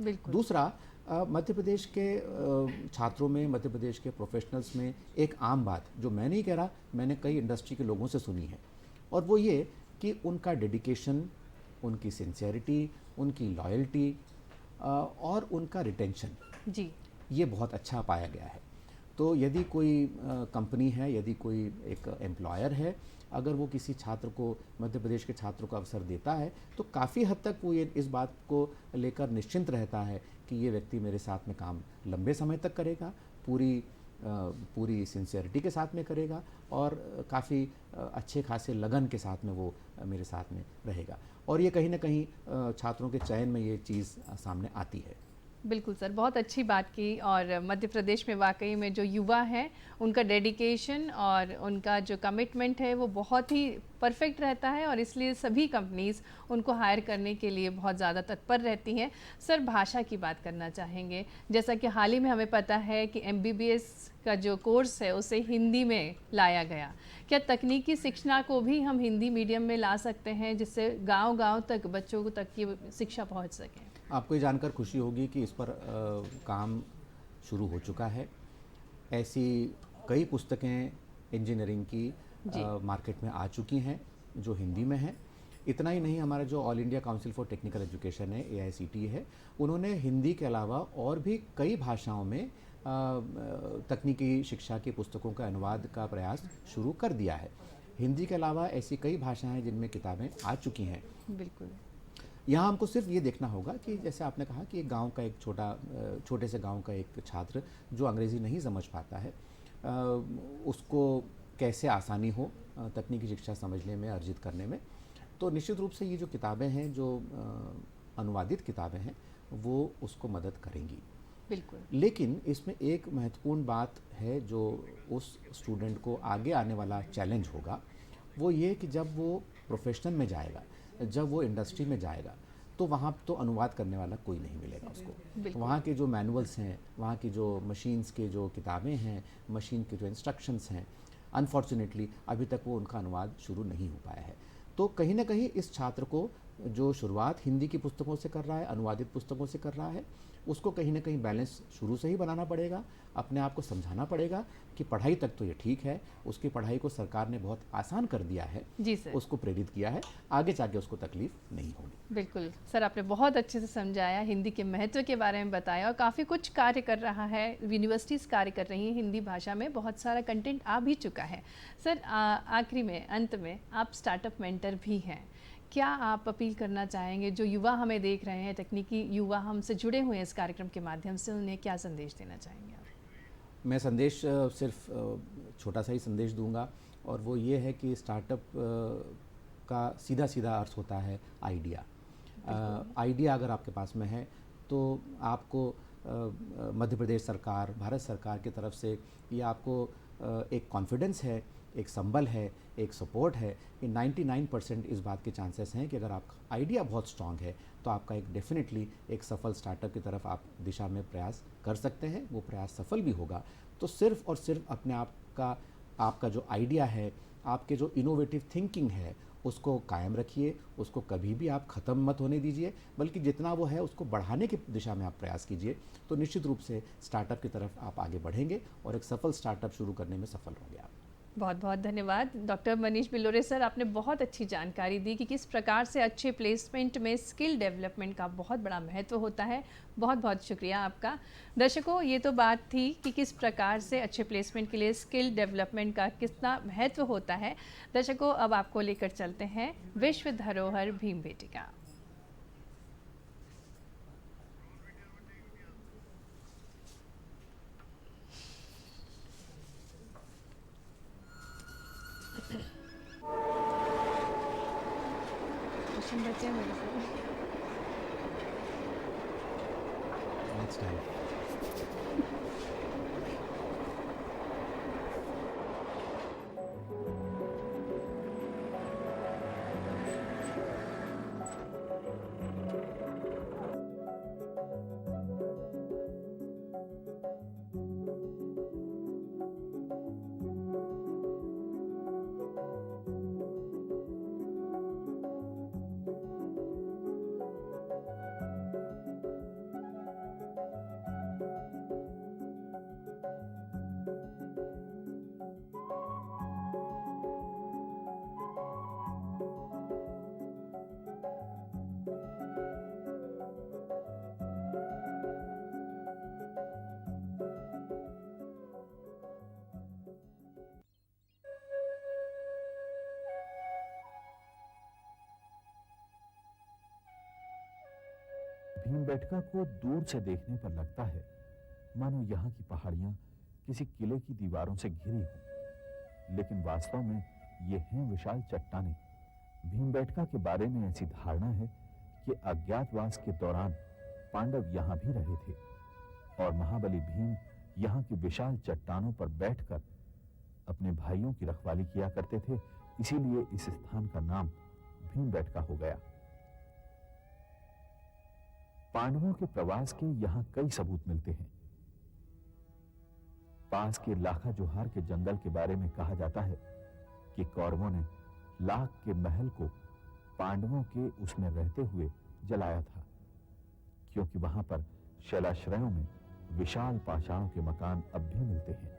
बिल्कुल। दूसरा, मध्य प्रदेश के छात्रों में, मध्य प्रदेश के प्रोफेशनल्स में एक आम बात जो मैं नहीं कह रहा, मैंने कई इंडस्ट्री के लोगों से सुनी है, और वो ये कि उनका डेडिकेशन, उनकी सिंसियरिटी, उनकी लॉयल्टी और उनका रिटेंशन, जी। ये बहुत अच्छा पाया गया है। तो यदि कोई कंपनी है, यदि कोई एक एम्प्लॉयर है, अगर वो किसी छात्र को, मध्य प्रदेश के छात्र को अवसर देता है, तो काफ़ी हद तक वो ये इस बात को लेकर निश्चिंत रहता है कि ये व्यक्ति मेरे साथ में काम लंबे समय तक करेगा, पूरी सिंसियरिटी के साथ में करेगा और काफ़ी अच्छे खासे लगन के साथ में वो मेरे साथ में रहेगा। और ये कहीं ना कहीं छात्रों के चयन में ये चीज़ सामने आती है। बिल्कुल सर, बहुत अच्छी बात की। और मध्य प्रदेश में वाकई में जो युवा हैं उनका डेडिकेशन और उनका जो कमिटमेंट है वो बहुत ही परफेक्ट रहता है, और इसलिए सभी कंपनीज़ उनको हायर करने के लिए बहुत ज़्यादा तत्पर रहती हैं। सर, भाषा की बात करना चाहेंगे। जैसा कि हाल ही में हमें पता है कि MBBS का जो कोर्स है उसे हिंदी में लाया गया। क्या तकनीकी शिक्षा को भी हम हिंदी मीडियम में ला सकते हैं जिससे गांव-गांव तक बच्चों तक की शिक्षा पहुंच सके? आपको ये जानकर खुशी होगी कि इस पर काम शुरू हो चुका है। ऐसी कई पुस्तकें इंजीनियरिंग की मार्केट में आ चुकी हैं जो हिंदी में हैं। इतना ही नहीं, हमारा जो all India council for technical education है, AICTE है, उन्होंने हिंदी के अलावा और भी कई भाषाओं में तकनीकी शिक्षा की पुस्तकों का अनुवाद का प्रयास शुरू कर दिया है। हिंदी के अलावा ऐसी कई भाषाएं हैं जिनमें किताबें आ चुकी हैं। बिल्कुल। यहाँ हमको सिर्फ ये देखना होगा कि जैसे आपने कहा कि एक गांव का एक छोटे से गांव का एक छात्र जो अंग्रेज़ी नहीं समझ पाता है, उसको कैसे आसानी हो तकनीकी शिक्षा समझने में, अर्जित करने में। तो निश्चित रूप से ये जो किताबें हैं, जो अनुवादित किताबें हैं, वो उसको मदद करेंगी। बिल्कुल। लेकिन इसमें एक महत्वपूर्ण बात है जो उस स्टूडेंट को आगे आने वाला चैलेंज होगा, वो ये कि जब वो प्रोफेशनल में जाएगा, जब वो इंडस्ट्री में जाएगा, तो वहाँ तो अनुवाद करने वाला कोई नहीं मिलेगा उसको। वहाँ के जो मैनुअल्स हैं, वहाँ की जो मशीन्स के जो किताबें हैं, मशीन के जो इंस्ट्रक्शंस हैं, अनफॉर्चुनेटली अभी तक वो उनका अनुवाद शुरू नहीं हो पाया है। तो कहीं ना कहीं इस छात्र को जो शुरुआत हिंदी की पुस्तकों से कर रहा है, अनुवादित पुस्तकों से कर रहा है, उसको कहीं ना कहीं बैलेंस शुरू से ही बनाना पड़ेगा। अपने आप को समझाना पड़ेगा कि पढ़ाई तक तो ये ठीक है, उसकी पढ़ाई को सरकार ने बहुत आसान कर दिया है, जी सर, उसको प्रेरित किया है, आगे जाके उसको तकलीफ नहीं होगी। बिल्कुल सर, आपने बहुत अच्छे से समझाया, हिंदी के महत्व के बारे में बताया, और काफ़ी कुछ कार्य कर रहा है, यूनिवर्सिटीज़ कार्य कर रही हैं हिंदी भाषा में, बहुत सारा कंटेंट आ भी चुका है। सर, आखिरी में, अंत में, आप स्टार्टअप मेंटर भी हैं, क्या आप अपील करना चाहेंगे जो युवा हमें देख रहे हैं, तकनीकी युवा हमसे जुड़े हुए हैं इस कार्यक्रम के माध्यम से, उन्हें क्या संदेश देना चाहेंगे आप? मैं संदेश सिर्फ छोटा सा ही संदेश दूंगा, और वो ये है कि स्टार्टअप का सीधा सीधा अर्थ होता है आइडिया। आइडिया अगर आपके पास में है तो आपको मध्य प्रदेश सरकार, भारत सरकार की तरफ से ये आपको एक कॉन्फिडेंस है, एक संबल है, एक सपोर्ट है कि 99% इस बात के चांसेस हैं कि अगर आपका आइडिया बहुत स्ट्रांग है तो आपका एक डेफिनेटली एक सफल स्टार्टअप की तरफ आप दिशा में प्रयास कर सकते हैं। वो प्रयास सफल भी होगा। तो सिर्फ और सिर्फ अपने आप का, आपका जो आइडिया है, आपके जो इनोवेटिव थिंकिंग है, उसको कायम रखिए, उसको कभी भी आप ख़त्म मत होने दीजिए, बल्कि जितना वो है उसको बढ़ाने की दिशा में आप प्रयास कीजिए। तो निश्चित रूप से स्टार्टअप की तरफ आप आगे बढ़ेंगे और एक सफल स्टार्टअप शुरू करने में सफल होंगे आप। बहुत बहुत धन्यवाद डॉक्टर मनीष बिलोरे सर, आपने बहुत अच्छी जानकारी दी कि किस प्रकार से अच्छे प्लेसमेंट में स्किल डेवलपमेंट का बहुत बड़ा महत्व होता है। बहुत बहुत शुक्रिया आपका। दर्शकों, ये तो बात थी कि किस प्रकार से अच्छे प्लेसमेंट के लिए स्किल डेवलपमेंट का कितना महत्व होता है। दर्शकों, अब आपको लेकर चलते हैं विश्व धरोहर भीमबेटका। क्वेश्चन बचे हैं मेरे से। Next time. भीमबेटका को दूर से देखने पर लगता है मानो यहाँ की पहाड़ियां किसी किले की दीवारों से घिरी हों, लेकिन वास्तव में ये हैं विशाल चट्टानें। भीमबेटका के बारे में ऐसी धारणा है कि अज्ञातवास के दौरान पांडव यहाँ भी रहे थे और महाबली भीम यहाँ की विशाल चट्टानों पर बैठकर अपने भाइयों की रखवाली किया करते थे, इसीलिए इस स्थान का नाम भीमबेटका हो गया। पांडवों के प्रवास के यहां कई सबूत मिलते हैं। पास के लाखा जोहार के जंगल के बारे में कहा जाता है कि कौरवों ने लाख के महल को पांडवों के उसमें रहते हुए जलाया था, क्योंकि वहां पर शैलाश्रयों में विशाल पाषाणों के मकान अब भी मिलते हैं।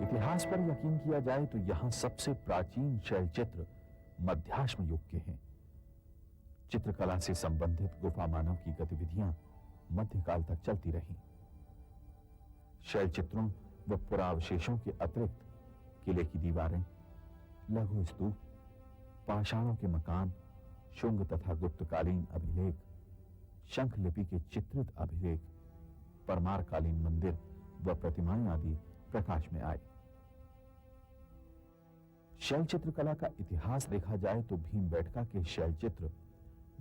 इतिहास पर यकीन किया जाए तो यहां सबसे प्राचीन शैलचित्र मध्याश्म युग के हैं। चित्रकला से संबंधित गुफा मानव की गतिविधियां मध्यकाल तक चलती रहीं। शैलचित्रों व पुरावशेषों के अतिरिक्त किले की दीवारें, लघु स्तूप, पाषाणों के मकान, शुंग तथा गुप्तकालीन अभिलेख, शंखलिपि के चित्रित अभिलेख, परमारकालीन मंदिर व प्रतिमाएं आदि प्रकाश में आए। शैल चित्रकला का इतिहास देखा जाए तो भीमबेटका के शैल चित्र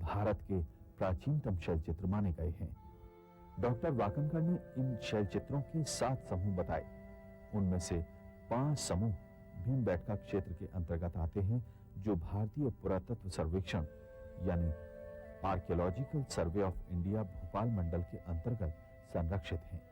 भारत के प्राचीनतम शैल चित्र माने गए हैं। डॉक्टर वाकनकर ने इन शैल चित्रों के 7 समूह बताए। उनमें से 5 समूह भीमबेटका क्षेत्र के अंतर्गत आते हैं, जो भारतीय पुरातत्व सर्वेक्षण यानी archaeological survey of India Bhopal मंडल के अंतर्गत संरक्षित हैं।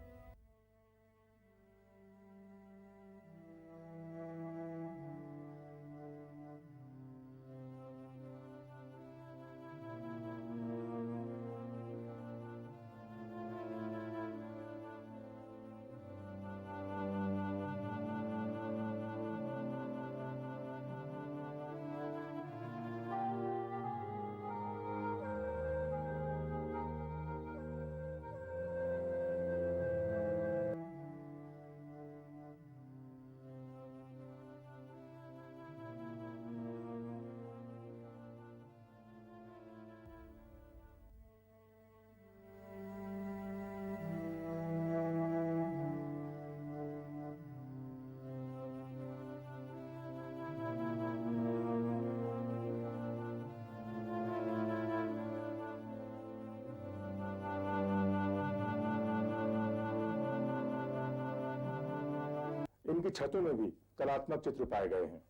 इनकी छतों में भी कलात्मक चित्र पाए गए हैं।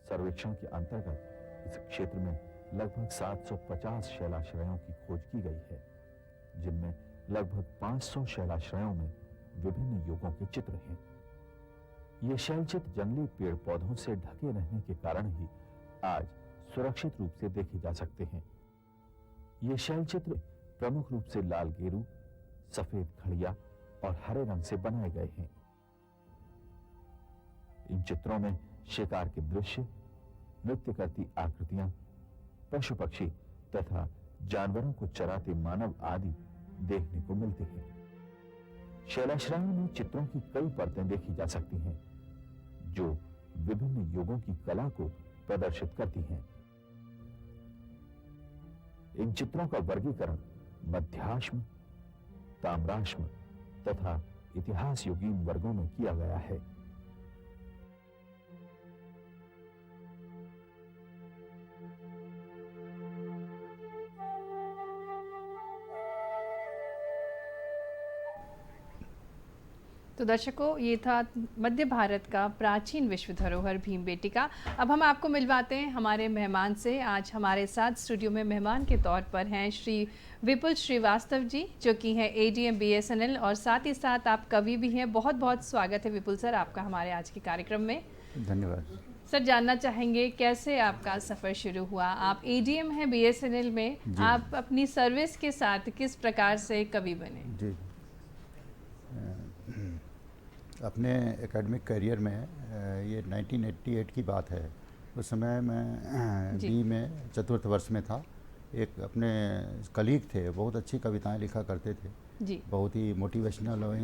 सर्वेक्षण के अंतर्गत इस क्षेत्र में लगभग 750 शैलाश्रयों की खोज की गई है, जिनमें लगभग 500 शैलाश्रयों में विभिन्न युगों के चित्र हैं। ये शैलचित्र जंगली पेड़ पौधों से ढके रहने के कारण ही आज सुरक्षित रूप से देखे जा सकते हैं। ये शैलचित्र प्रमुख रूप से लाल गेरू, सफेद खड़िया और हरे रंग से बनाए गए हैं। इन चित्रों में शिकार के दृश्य, नृत्य करती आकृतियां, पशु पक्षी तथा जानवरों को चराते मानव आदि देखने को मिलते हैं। शैलाश्रम में चित्रों की कई परतें देखी जा सकती हैं, जो विभिन्न युगों की कला को प्रदर्शित करती हैं। इन चित्रों का वर्गीकरण मध्याश्म, ताम्राश्म तथा इतिहास युगीन वर्गों में किया गया है। तो दर्शकों, ये था मध्य भारत का प्राचीन विश्व धरोहर भीमबेटका। अब हम आपको मिलवाते हैं हमारे मेहमान से। आज हमारे साथ स्टूडियो में मेहमान के तौर पर हैं श्री विपुल श्रीवास्तव जी, जो कि हैं ADM BSNL, और साथ ही साथ आप कवि भी हैं। बहुत बहुत स्वागत है विपुल सर आपका हमारे आज के कार्यक्रम में। धन्यवाद सर, जानना चाहेंगे कैसे आपका सफ़र शुरू हुआ। आप ADM हैं BSNL में, आप अपनी सर्विस के साथ किस प्रकार से कवि बने? जी, अपने एकेडमिक करियर में ये 1988 की बात है। उस समय मैं बी में चतुर्थ वर्ष में था। एक अपने कलीग थे, बहुत अच्छी कविताएं लिखा करते थे जी। बहुत ही मोटिवेशनल और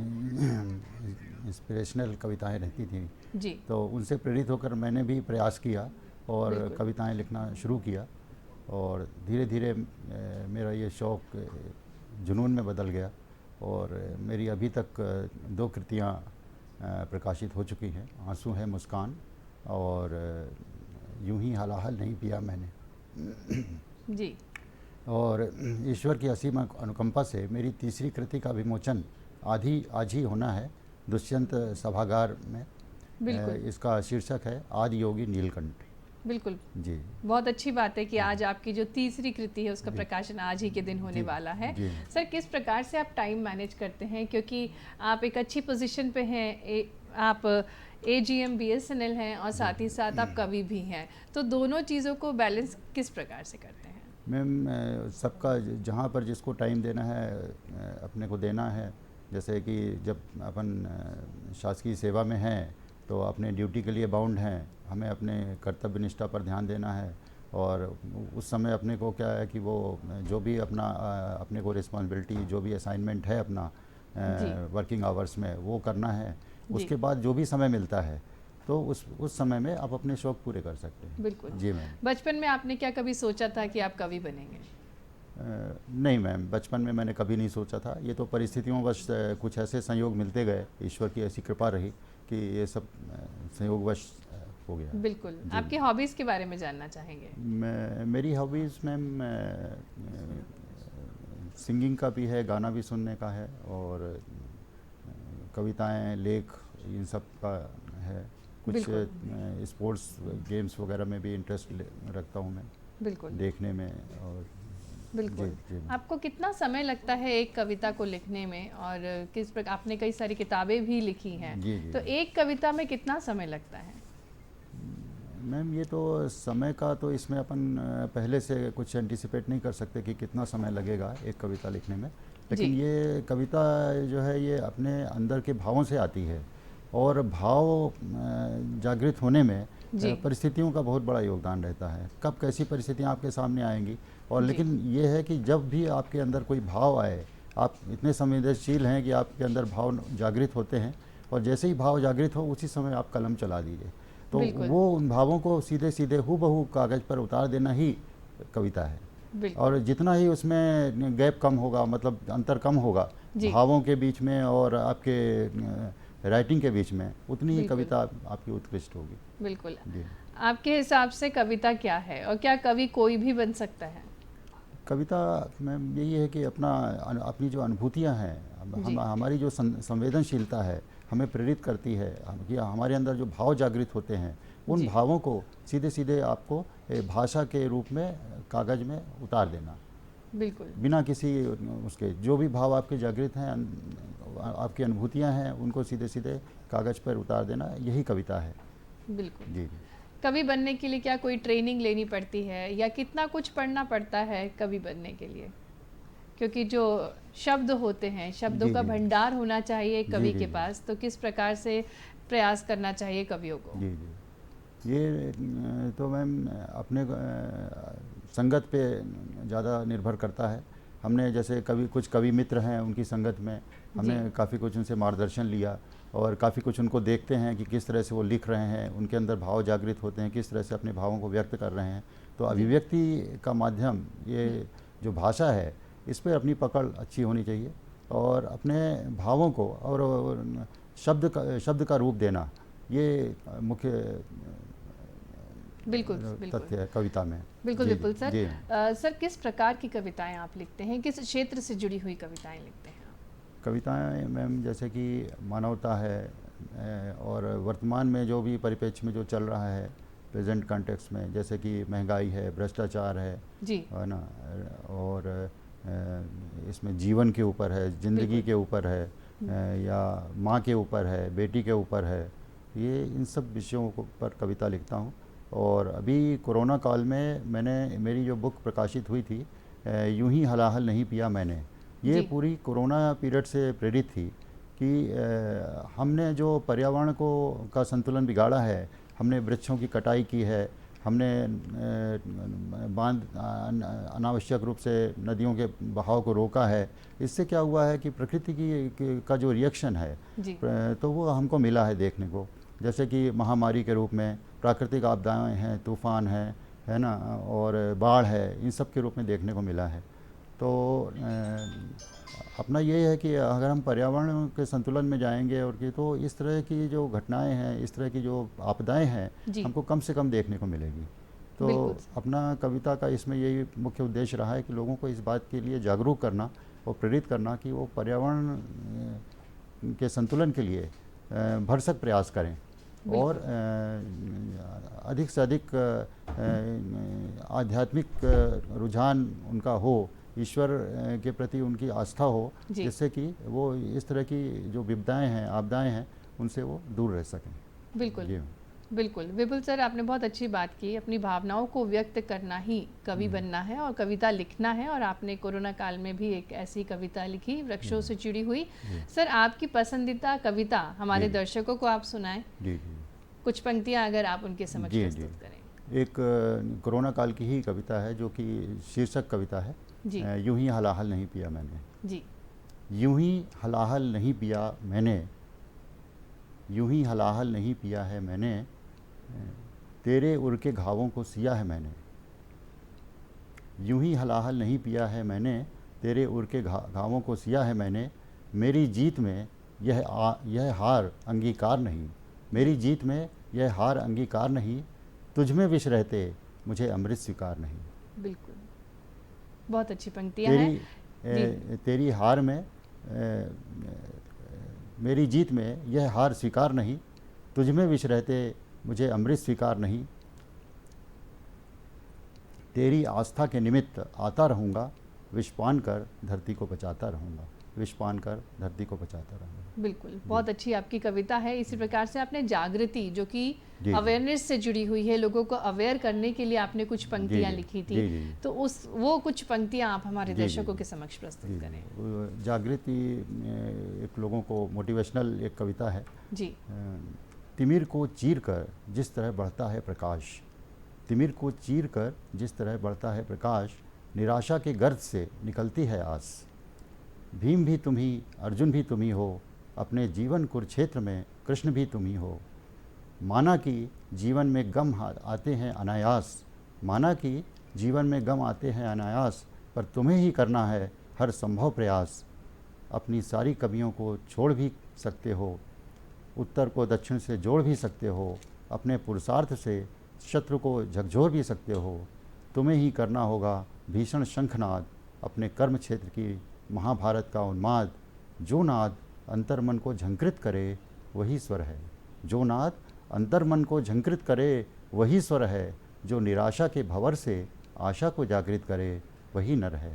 इंस्पिरेशनल कविताएं रहती थी जी। तो उनसे प्रेरित होकर मैंने भी प्रयास किया और कविताएं लिखना शुरू किया, और धीरे धीरे मेरा ये शौक़ जुनून में बदल गया, और मेरी अभी तक 2 कृतियाँ प्रकाशित हो चुकी हैं। आंसू है मुस्कान और यूं ही हलाहल नहीं पिया मैंने जी। और ईश्वर की असीम अनुकंपा से मेरी तीसरी कृति का विमोचन आज ही होना है दुष्यंत सभागार में। इसका शीर्षक है आदि योगी नीलकंठ। बिल्कुल जी, बहुत अच्छी बात है कि आज आपकी जो तीसरी कृति है उसका प्रकाशन आज ही के दिन होने वाला है। सर, किस प्रकार से आप टाइम मैनेज करते हैं, क्योंकि आप एक अच्छी पोजीशन पे हैं, आप AGM BSNL हैं और साथ ही साथ आप कवि भी हैं, तो दोनों चीज़ों को बैलेंस किस प्रकार से करते हैं? मैम, सबका जहाँ पर जिसको टाइम देना है अपने को देना है। जैसे कि जब अपन शासकीय सेवा में हैं तो अपने ड्यूटी के लिए बाउंड हैं, हमें अपने कर्तव्य निष्ठा पर ध्यान देना है, और उस समय अपने को क्या है कि वो जो भी अपने को रिस्पॉन्सिबिलिटी, जो भी असाइनमेंट है अपना वर्किंग आवर्स में, वो करना है। उसके बाद जो भी समय मिलता है तो उस समय में आप अपने शौक़ पूरे कर सकते हैं। बिल्कुल जी मैम। बचपन में आपने क्या कभी सोचा था कि आप कवि बनेंगे? नहीं मैम, बचपन में मैंने कभी नहीं सोचा था। ये तो परिस्थितियों वश कुछ ऐसे संयोग मिलते गए, ईश्वर की ऐसी कृपा रही कि ये सब संयोगवश हो गया। बिल्कुल। आपकी हॉबीज़ के बारे में जानना चाहेंगे? मेरी हॉबीज़ मैम सिंगिंग का भी है, गाना भी सुनने का है, और कविताएं, लेख, इन सब का है। कुछ स्पोर्ट्स गेम्स वगैरह में भी इंटरेस्ट रखता हूँ मैं, बिल्कुल, देखने में। और बिल्कुल जी। आपको कितना समय लगता है एक कविता को लिखने में, और किस प्रकार, आपने कई सारी किताबें भी लिखी हैं, तो एक कविता में कितना समय लगता है? मैम, ये तो समय का तो इसमें अपन पहले से कुछ एंटिसिपेट नहीं कर सकते कि कितना समय लगेगा एक कविता लिखने में, लेकिन ये कविता जो है ये अपने अंदर के भावों से आती है, और भाव जागृत होने में परिस्थितियों का बहुत बड़ा योगदान रहता है। कब कैसी परिस्थितियाँ आपके सामने आएंगी, और लेकिन ये है कि जब भी आपके अंदर कोई भाव आए, आप इतने संवेदनशील हैं कि आपके अंदर भाव जागृत होते हैं, और जैसे ही भाव जागृत हो उसी समय आप कलम चला दीजिए, तो वो उन भावों को सीधे सीधे हूबहू कागज़ पर उतार देना ही कविता है। और जितना ही उसमें गैप कम होगा, मतलब अंतर कम होगा भावों के बीच में और आपके राइटिंग के बीच में, उतनी ही कविता आपकी उत्कृष्ट होगी। बिल्कुल। आपके हिसाब से कविता क्या है, और क्या कवि कोई भी बन सकता है? कविता में यही है कि अपनी जो अनुभूतियाँ हैं, हमारी जो संवेदनशीलता है हमें प्रेरित करती है, कि हमारे अंदर जो भाव जागृत होते हैं उन भावों को सीधे सीधे आपको भाषा के रूप में कागज़ में उतार देना, बिल्कुल। बिना किसी उसके जो भी भाव आपके जागृत हैं, आपकी अनुभूतियां हैं, उनको सीधे सीधे कागज़ पर उतार देना, यही कविता है। बिल्कुल। जी। कवि बनने के लिए क्या कोई ट्रेनिंग लेनी पड़ती है या कितना कुछ पढ़ना पड़ता है कवि बनने के लिए? क्योंकि जो शब्द होते हैं, शब्दों जी, का जी। भंडार होना चाहिए जी, कवि जी, के जी। पास, तो किस प्रकार से प्रयास करना चाहिए कवियों को? जी, जी। ये तो मैम अपने संगत पे ज़्यादा निर्भर करता है। हमने जैसे कुछ कवि मित्र हैं, उनकी संगत में हमने काफ़ी कुछ उनसे मार्गदर्शन लिया और काफ़ी कुछ उनको देखते हैं कि किस तरह से वो लिख रहे हैं, उनके अंदर भाव जागृत होते हैं, किस तरह से अपने भावों को व्यक्त कर रहे हैं। तो अभिव्यक्ति का माध्यम, ये जो भाषा है, इस पर अपनी पकड़ अच्छी होनी चाहिए और अपने भावों को और शब्द का रूप देना, ये मुख्य बिल्कुल, बिल्कुल। तथ्य है कविता में। बिल्कुल, जी, बिल्कुल सर। जी। सर किस प्रकार की कविताएं आप लिखते हैं? किस क्षेत्र से जुड़ी हुई कविताएं लिखते हैं आप? कविताएं मैम जैसे कि मानवता है और वर्तमान में जो भी परिप्रेक्ष्य में जो चल रहा है प्रेजेंट कॉन्टेक्स्ट में, जैसे कि महंगाई है, भ्रष्टाचार है ना, और इसमें जीवन के ऊपर है, ज़िंदगी के ऊपर है, या माँ के ऊपर है, बेटी के ऊपर है, ये इन सब विषयों पर कविता लिखता हूँ। और अभी कोरोना काल में मेरी जो बुक प्रकाशित हुई थी, यूं ही हलाहल नहीं पिया मैंने, ये पूरी कोरोना पीरियड से प्रेरित थी कि हमने जो पर्यावरण का संतुलन बिगाड़ा है, हमने वृक्षों की कटाई की है, हमने बांध अनावश्यक रूप से नदियों के बहाव को रोका है। इससे क्या हुआ है कि प्रकृति का जो रिएक्शन है तो वो हमको मिला है देखने को, जैसे कि महामारी के रूप में, प्राकृतिक आपदाएं हैं, तूफान है ना, और बाढ़ है, इन सब के रूप में देखने को मिला है। तो अपना ये है कि अगर हम पर्यावरण के संतुलन में जाएंगे और कि तो इस तरह की जो घटनाएं हैं, इस तरह की जो आपदाएं हैं, हमको कम से कम देखने को मिलेगी। तो अपना कविता का इसमें यही मुख्य उद्देश्य रहा है कि लोगों को इस बात के लिए जागरूक करना और प्रेरित करना कि वो पर्यावरण के संतुलन के लिए भरसक प्रयास करें और अधिक से अधिक आध्यात्मिक रुझान उनका हो, ईश्वर के प्रति उनकी आस्था हो, जिससे कि वो इस तरह की जो विपदाएं हैं, आपदाएं हैं, उनसे वो दूर रह सकें। बिल्कुल, बिल्कुल। विपुल सर, आपने बहुत अच्छी बात की। अपनी भावनाओं को व्यक्त करना ही कवि बनना है और कविता लिखना है, और आपने कोरोना काल में भी एक ऐसी कविता लिखी, वृक्षों से जुड़ी हुई। सर, आपकी पसंदीदा कविता हमारे दर्शकों को आप सुनाएं। कुछ पंक्तियां अगर आप उनके समक्ष प्रस्तुत करें। एक कोरोना काल की ही कविता है, जो कि शीर्षक कविता है, यूं ही हलाहल नहीं पिया मैंने। यूं ही हलाहल नहीं पिया मैंने, यूं ही हलाहल नहीं पिया है मैंने, तेरे उर के घावों को सिया है मैंने। यूं ही हलाहल नहीं पिया है मैंने, तेरे उर के घावों को सिया है मैंने। मेरी जीत में यह हार अंगीकार नहीं, मेरी जीत में यह हार अंगीकार नहीं, तुझ में विष रहते मुझे अमृत स्वीकार नहीं। बिल्कुल, बहुत अच्छी पंक्तियां हैं। तेरी हार में मेरी जीत में यह हार स्वीकार नहीं, तुझ में विष रहते मुझे अमृत स्वीकार नहीं। तेरी आस्था के निमित्त आता रहूँगा, विषपान कर धरती को बचाता रहूँगा, विषपान कर धरती को बचाता रहूँगा। बिल्कुल, बहुत अच्छी आपकी कविता है। इसी प्रकार से आपने जागृति, जो कि अवेयरनेस से जुड़ी हुई है, लोगों को अवेयर करने के लिए आपने कुछ पंक्तियां लिखी थी, तो वो कुछ पंक्तियां आप हमारे दर्शकों के समक्ष प्रस्तुत करें। जागृति एक लोगों को मोटिवेशनल एक कविता है। तिमिर को चीर कर जिस तरह बढ़ता है प्रकाश, तिमिर को चीर कर जिस तरह बढ़ता है प्रकाश, निराशा के गर्त से निकलती है आस। भीम भी तुम ही, अर्जुन भी तुम ही हो, अपने जीवन कुरुक्षेत्र में कृष्ण भी तुम ही हो। माना कि जीवन में गम आते हैं अनायास, माना कि जीवन में गम आते हैं अनायास, पर तुम्हें ही करना है हर संभव प्रयास। अपनी सारी कमियों को छोड़ भी सकते हो, उत्तर को दक्षिण से जोड़ भी सकते हो, अपने पुरुषार्थ से शत्रु को झकझोर भी सकते हो। तुम्हें ही करना होगा भीषण शंखनाद, अपने कर्म क्षेत्र की महाभारत का उन्माद। जो नाद अंतर्मन को झंकृत करे वही स्वर है, जो नाद अंतर्मन को झंकृत करे वही स्वर है। जो निराशा के भंवर से आशा को जागृत करे वही नर है,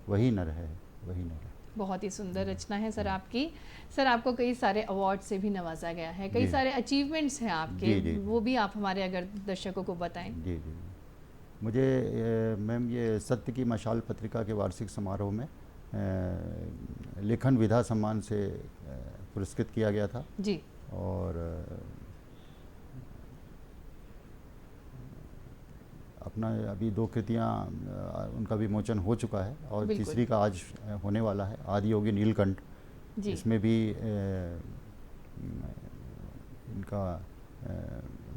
वही न रहे, वही न रहे। बहुत ही सुंदर रचना है सर आपकी। सर आपको कई सारे अवार्ड से भी नवाजा गया है, कई जी। सारे अचीवमेंट्स हैं आपके, जी, जी। वो भी आप हमारे अगर दर्शकों को बताएं। जी जी। मुझे मैम ये सत्य की मशाल पत्रिका के वार्षिक समारोह में लेखन विधा सम्मान से पुरस्कृत किया गया था। जी। और अपना अभी 2 कृतियाँ उनका विमोचन हो चुका है और बिल्कुल। तीसरी का आज होने वाला है, आदियोगी नीलकंठ। जी। इसमें भी इनका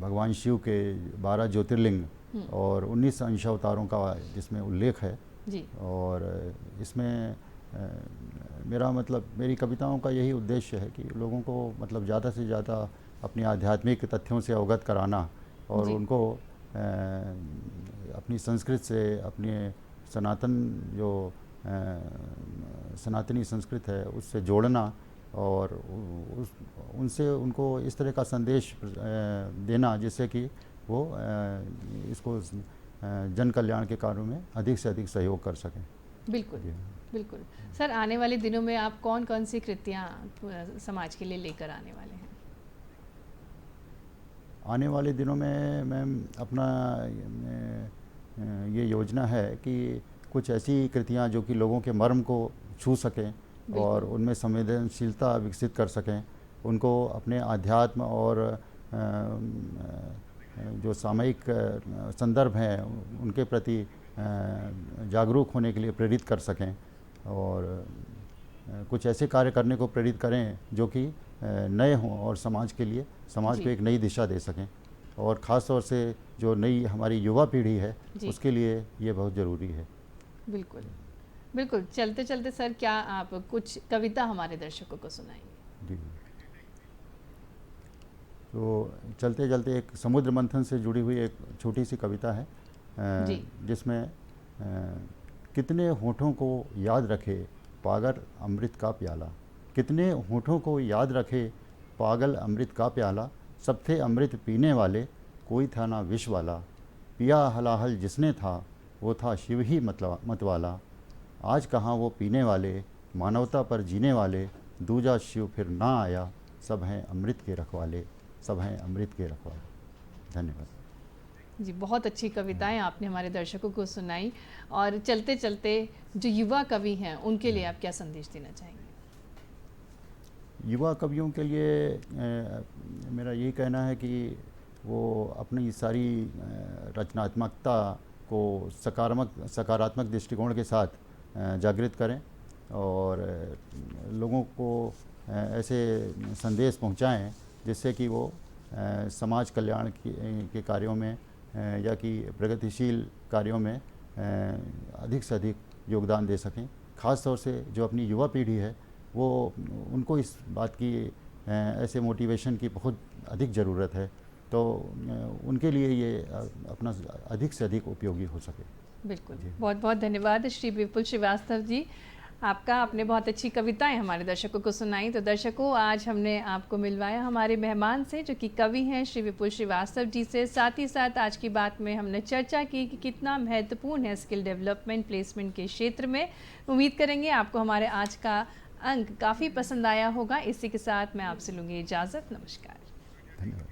भगवान शिव के 12 ज्योतिर्लिंग और 19 अंशावतारों का जिसमें उल्लेख है। जी। और इसमें मेरा मतलब मेरी कविताओं का यही उद्देश्य है कि लोगों को मतलब ज़्यादा से ज़्यादा अपनी आध्यात्मिक तथ्यों से अवगत कराना और जी। उनको अपनी संस्कृत से, अपने सनातन जो सनातनी संस्कृत है उससे जोड़ना और उनसे उनको इस तरह का संदेश देना जिससे कि वो इसको जन कल्याण के कार्यों में अधिक से अधिक सहयोग कर सकें। बिल्कुल जी। बिल्कुल। सर आने वाले दिनों में आप कौन कौन सी कृतियाँ समाज के लिए लेकर आने वाले हैं? आने वाले दिनों में मैम अपना ये योजना है कि कुछ ऐसी कृतियाँ जो कि लोगों के मर्म को छू सकें और उनमें संवेदनशीलता विकसित कर सकें, उनको अपने आध्यात्म और जो सामयिक संदर्भ हैं उनके प्रति जागरूक होने के लिए प्रेरित कर सकें और कुछ ऐसे कार्य करने को प्रेरित करें जो कि नए हों और समाज के लिए, समाज को एक नई दिशा दे सकें। और ख़ास तौर से जो नई हमारी युवा पीढ़ी है उसके लिए ये बहुत ज़रूरी है। बिल्कुल बिल्कुल। चलते चलते सर क्या आप कुछ कविता हमारे दर्शकों को सुनाएंगे? जी। तो चलते चलते एक समुद्र मंथन से जुड़ी हुई एक छोटी सी कविता है जिसमें कितने होठों को याद रखे पागल अमृत का प्याला, कितने होठों को याद रखे पागल अमृत का प्याला, सब थे अमृत पीने वाले कोई था ना विष वाला, पिया हलाहल जिसने था वो था शिव ही मतवाला, आज कहाँ वो पीने वाले मानवता पर जीने वाले, दूजा शिव फिर ना आया, सब हैं अमृत के रखवाले, सब हैं अमृत के रखवाले। धन्यवाद जी। बहुत अच्छी कविताएं आपने हमारे दर्शकों को सुनाई। और चलते चलते जो युवा कवि हैं उनके लिए आप क्या संदेश देना चाहेंगे? युवा कवियों के लिए मेरा यही कहना है कि वो अपनी सारी रचनात्मकता को सकारात्मक दृष्टिकोण के साथ जागृत करें और लोगों को ऐसे संदेश पहुंचाएं जिससे कि वो समाज कल्याण के कार्यों में या कि प्रगतिशील कार्यों में अधिक से अधिक योगदान दे सकें। ख़ास तौर से जो अपनी युवा पीढ़ी है वो उनको इस बात की ऐसे मोटिवेशन की बहुत अधिक ज़रूरत है, तो उनके लिए ये अपना अधिक से अधिक उपयोगी हो सके। बिल्कुल। बहुत बहुत धन्यवाद श्री विपुल श्रीवास्तव जी आपका। आपने बहुत अच्छी कविताएं हमारे दर्शकों को सुनाई। तो दर्शकों आज हमने आपको मिलवाया हमारे मेहमान से जो कि कवि हैं श्री विपुल श्रीवास्तव जी से। साथ ही साथ आज की बात में हमने चर्चा की कि कितना महत्वपूर्ण है स्किल डेवलपमेंट प्लेसमेंट के क्षेत्र में। उम्मीद करेंगे आपको हमारे आज का अंक काफ़ी पसंद आया होगा। इसी के साथ मैं आपसे लूँगी इजाज़त। नमस्कार। धन्यवाद।